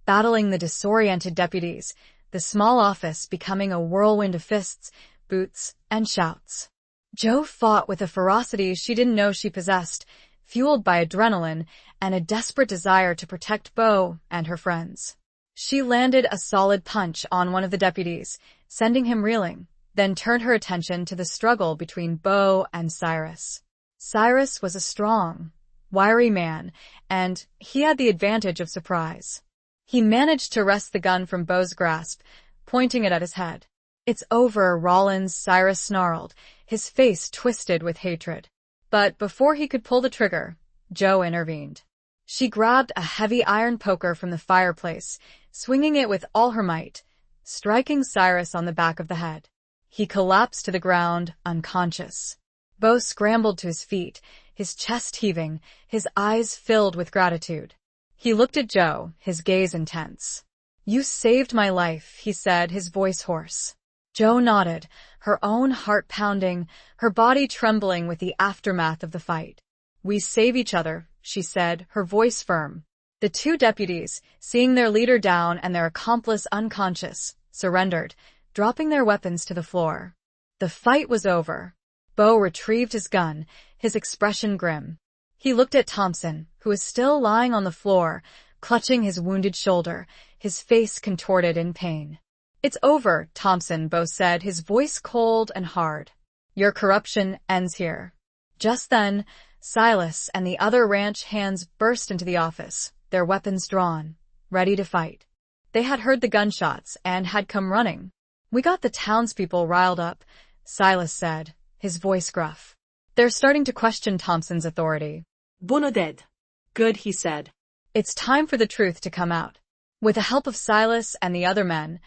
battling the disoriented deputies, the small office becoming a whirlwind of fists, boots, and shouts. Jo fought with a ferocity she didn't know she possessed, fueled by adrenaline and a desperate desire to protect Bo and her friends. She landed a solid punch on one of the deputies, sending him reeling, then turned her attention to the struggle between Bo and Cyrus. Cyrus was a strong, wiry man, and he had the advantage of surprise. He managed to wrest the gun from Bo's grasp, pointing it at his head. It's over, Rollins, Cyrus snarled, his face twisted with hatred. But before he could pull the trigger, Jo intervened. She grabbed a heavy iron poker from the fireplace, swinging it with all her might, striking Cyrus on the back of the head. He collapsed to the ground, unconscious. Bo scrambled to his feet, his chest heaving, his eyes filled with gratitude. He looked at Jo, his gaze intense. You saved my life, he said, his voice hoarse. Jo nodded, her own heart pounding, her body trembling with the aftermath of the fight. We save each other, she said, her voice firm. The 2 deputies, seeing their leader down and their accomplice unconscious, surrendered, dropping their weapons to the floor. The fight was over. Bo retrieved his gun, his expression grim. He looked at Thompson, who was still lying on the floor, clutching his wounded shoulder, his face contorted in pain. It's over, Thompson, Bo said, his voice cold and hard. Your corruption ends here. Just then, Silas and the other ranch hands burst into the office, their weapons drawn, ready to fight. They had heard the gunshots and had come running. We got the townspeople riled up, Silas said, his voice gruff. They're starting to question Thompson's authority. Bono dead. Good, he said. It's time for the truth to come out. With the help of Silas and the other men,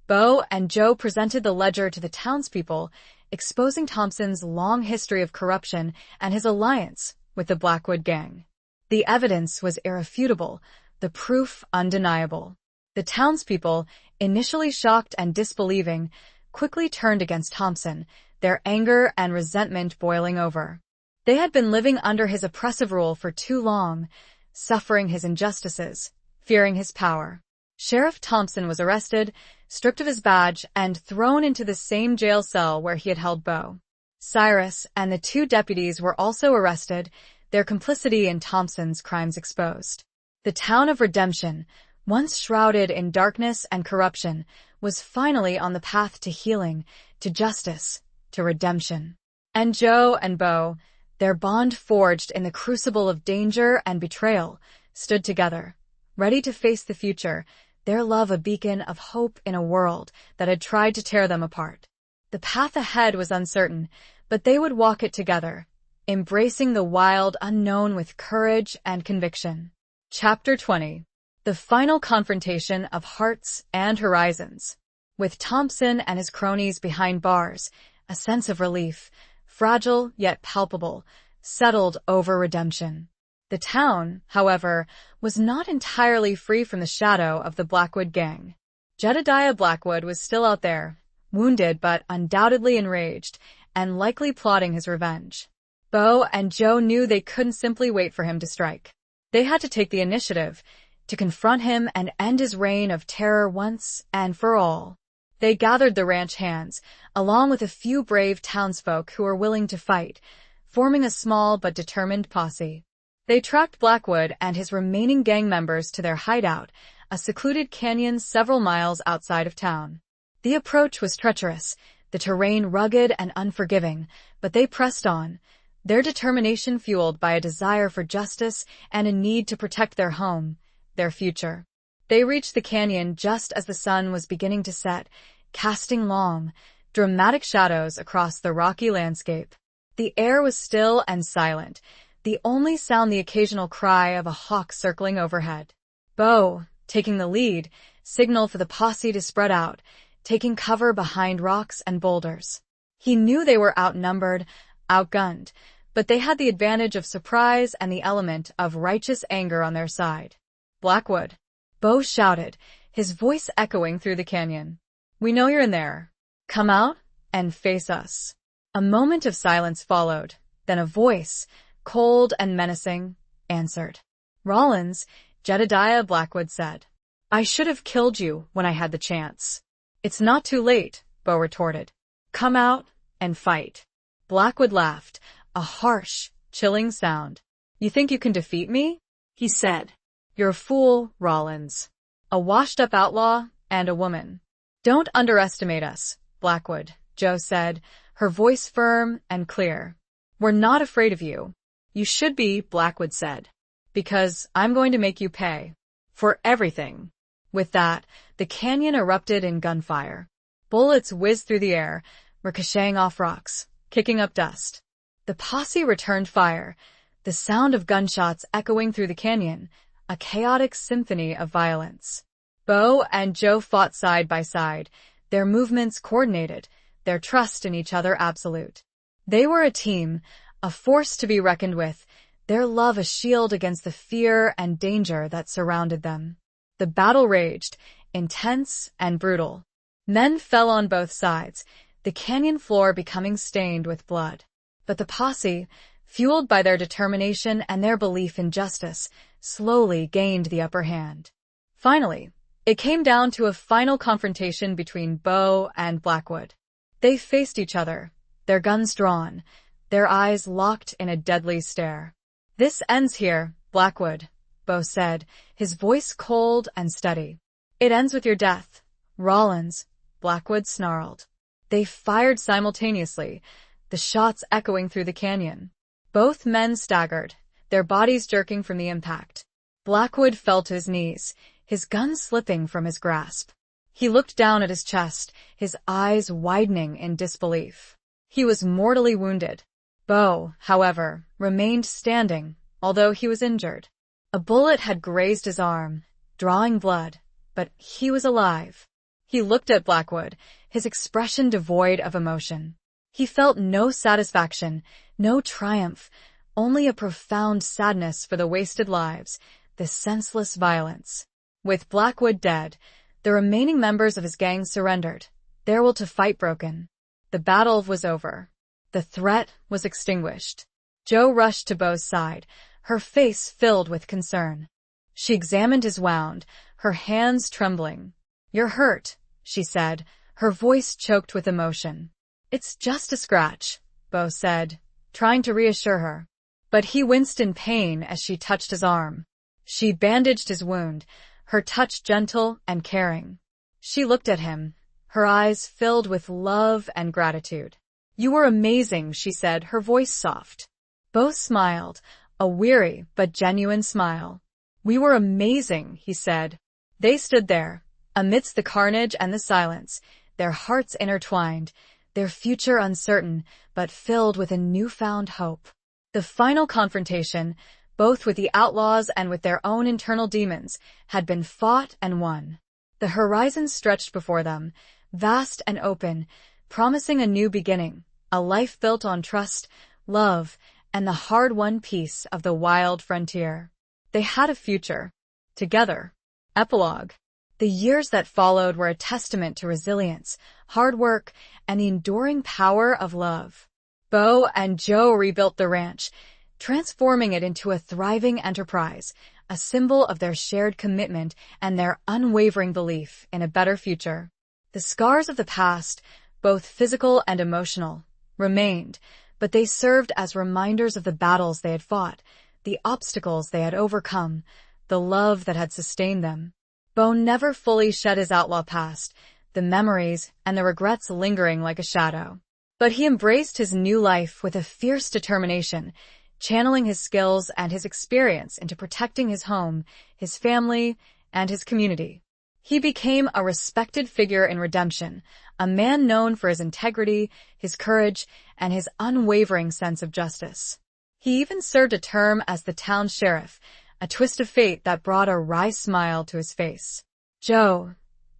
Bo and Jo presented the ledger to the townspeople, exposing Thompson's long history of corruption and his alliance with the Blackwood gang. The evidence was irrefutable, the proof undeniable. The townspeople, initially shocked and disbelieving, quickly turned against Thompson, their anger and resentment boiling over. They had been living under his oppressive rule for too long, suffering his injustices, fearing his power. Sheriff Thompson was arrested, stripped of his badge, and thrown into the same jail cell where he had held Bo. Cyrus and the 2 deputies were also arrested, their complicity in Thompson's crimes exposed. The town of Redemption, once shrouded in darkness and corruption, was finally on the path to healing, to justice, to redemption. And Joe and Bo, their bond forged in the crucible of danger and betrayal, stood together, ready to face the future, their love a beacon of hope in a world that had tried to tear them apart. The path ahead was uncertain, but they would walk it together, embracing the wild unknown with courage and conviction. Chapter 20. The final confrontation of hearts and horizons. With Thompson and his cronies behind bars, a sense of relief, fragile yet palpable, settled over Redemption. The town, however, was not entirely free from the shadow of the Blackwood gang. Jedediah Blackwood was still out there, wounded but undoubtedly enraged, and likely plotting his revenge. Bo and Joe knew they couldn't simply wait for him to strike. They had to take the initiative, to confront him and end his reign of terror once and for all. They gathered the ranch hands, along with a few brave townsfolk who were willing to fight, forming a small but determined posse. They tracked Blackwood and his remaining gang members to their hideout, a secluded canyon several miles outside of town. The approach was treacherous, the terrain rugged and unforgiving, but they pressed on, their determination fueled by a desire for justice and a need to protect their home, their future. They reached the canyon just as the sun was beginning to set, casting long, dramatic shadows across the rocky landscape. The air was still and silent, the only sound the occasional cry of a hawk circling overhead. Bo, taking the lead, signaled for the posse to spread out, taking cover behind rocks and boulders. He knew they were outnumbered, outgunned, but they had the advantage of surprise and the element of righteous anger on their side. "Blackwood," Bo shouted, his voice echoing through the canyon. "We know you're in there. Come out and face us." A moment of silence followed, then a voice, cold and menacing, answered. "Rollins," Jedediah Blackwood said. "I should have killed you when I had the chance." "It's not too late," Bo retorted. "Come out and fight." Blackwood laughed, a harsh, chilling sound. "You think you can defeat me?" he said. "You're a fool, Rollins. A washed-up outlaw and a woman." "Don't underestimate us, Blackwood," Joe said, her voice firm and clear. "We're not afraid of you." "You should be," Blackwood said. "Because I'm going to make you pay. For everything." With that, the canyon erupted in gunfire. Bullets whizzed through the air, ricocheting off rocks, kicking up dust. The posse returned fire, the sound of gunshots echoing through the canyon, a chaotic symphony of violence. Bo and Joe fought side by side, their movements coordinated, their trust in each other absolute. They were a team, a force to be reckoned with, their love a shield against the fear and danger that surrounded them. The battle raged, intense and brutal. Men fell on both sides, the canyon floor becoming stained with blood. But the posse, fueled by their determination and their belief in justice, slowly gained the upper hand. Finally, it came down to a final confrontation between Bo and Blackwood. They faced each other, their guns drawn, their eyes locked in a deadly stare. "This ends here, Blackwood," Bo said, his voice cold and steady. "It ends with your death, Rollins," Blackwood snarled. They fired simultaneously, the shots echoing through the canyon. Both men staggered, their bodies jerking from the impact. Blackwood fell to his knees, his gun slipping from his grasp. He looked down at his chest, his eyes widening in disbelief. He was mortally wounded. Bo, however, remained standing, although he was injured. A bullet had grazed his arm, drawing blood, but he was alive. He looked at Blackwood, his expression devoid of emotion. He felt no satisfaction, no triumph, only a profound sadness for the wasted lives, the senseless violence. With Blackwood dead, the remaining members of his gang surrendered, their will to fight broken. The battle was over. The threat was extinguished. Jo rushed to Bo's side, her face filled with concern. She examined his wound, her hands trembling. "You're hurt," she said, her voice choked with emotion. "It's just a scratch," Bo said, trying to reassure her. But he winced in pain as she touched his arm. She bandaged his wound, her touch gentle and caring. She looked at him, her eyes filled with love and gratitude. "You were amazing," she said, her voice soft. Bo smiled, a weary but genuine smile. "We were amazing," he said. They stood there, amidst the carnage and the silence, their hearts intertwined, their future uncertain, but filled with a newfound hope. The final confrontation, both with the outlaws and with their own internal demons, had been fought and won. The horizon stretched before them, vast and open, promising a new beginning, a life built on trust, love, and the hard-won peace of the wild frontier. They had a future. Together. Epilogue. The years that followed were a testament to resilience, hard work, and the enduring power of love. Bo and Jo rebuilt the ranch, transforming it into a thriving enterprise, a symbol of their shared commitment and their unwavering belief in a better future. The scars of the past, both physical and emotional, remained, but they served as reminders of the battles they had fought, the obstacles they had overcome, the love that had sustained them. Bo never fully shed his outlaw past, the memories and the regrets lingering like a shadow. But he embraced his new life with a fierce determination, channeling his skills and his experience into protecting his home, his family, and his community. He became a respected figure in redemption, a man known for his integrity, his courage, and his unwavering sense of justice. He even served a term as the town sheriff, a twist of fate that brought a wry smile to his face. Jo,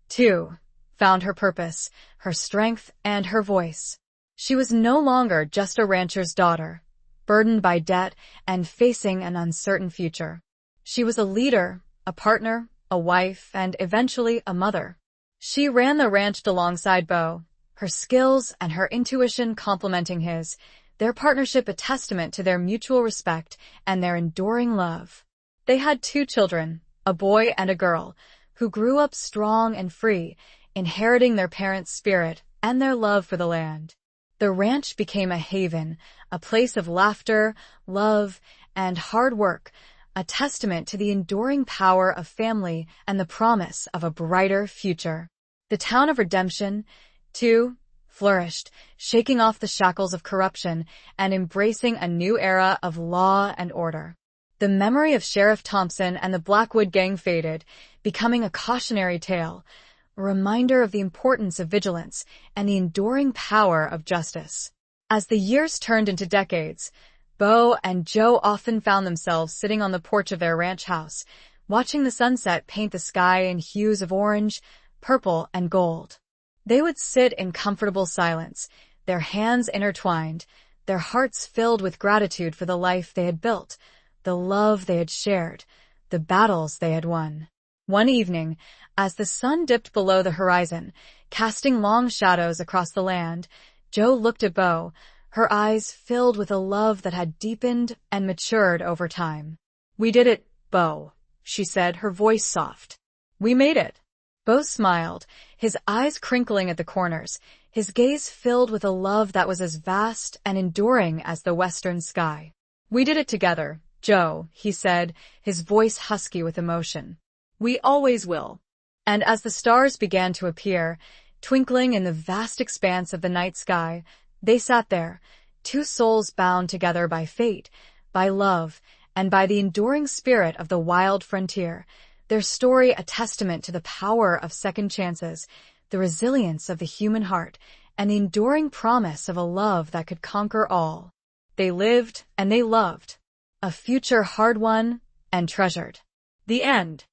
too, found her purpose, her strength, and her voice. She was no longer just a rancher's daughter, burdened by debt and facing an uncertain future. She was a leader, a partner, a wife, and eventually a mother. She ran the ranch alongside Bo, her skills and her intuition complementing his, their partnership a testament to their mutual respect and their enduring love. They had 2 children, a boy and a girl, who grew up strong and free, inheriting their parents' spirit and their love for the land. The ranch became a haven, a place of laughter, love, and hard work, a testament to the enduring power of family and the promise of a brighter future. The town of Redemption, too, flourished, shaking off the shackles of corruption and embracing a new era of law and order. The memory of Sheriff Thompson and the Blackwood Gang faded, becoming a cautionary tale, a reminder of the importance of vigilance and the enduring power of justice. As the years turned into decades, Bo and Jo often found themselves sitting on the porch of their ranch house, watching the sunset paint the sky in hues of orange, purple, and gold. They would sit in comfortable silence, their hands intertwined, their hearts filled with gratitude for the life they had built, the love they had shared, the battles they had won. One evening, as the sun dipped below the horizon, casting long shadows across the land, Jo looked at Bo, her eyes filled with a love that had deepened and matured over time. "We did it, Bo," she said, her voice soft. "We made it." Bo smiled, his eyes crinkling at the corners, his gaze filled with a love that was as vast and enduring as the western sky. "We did it together, Jo," he said, his voice husky with emotion. "We always will." And as the stars began to appear, twinkling in the vast expanse of the night sky, they sat there, 2 souls bound together by fate, by love, and by the enduring spirit of the wild frontier, their story a testament to the power of second chances, the resilience of the human heart, and the enduring promise of a love that could conquer all. They lived and they loved. A future hard-won and treasured. The end.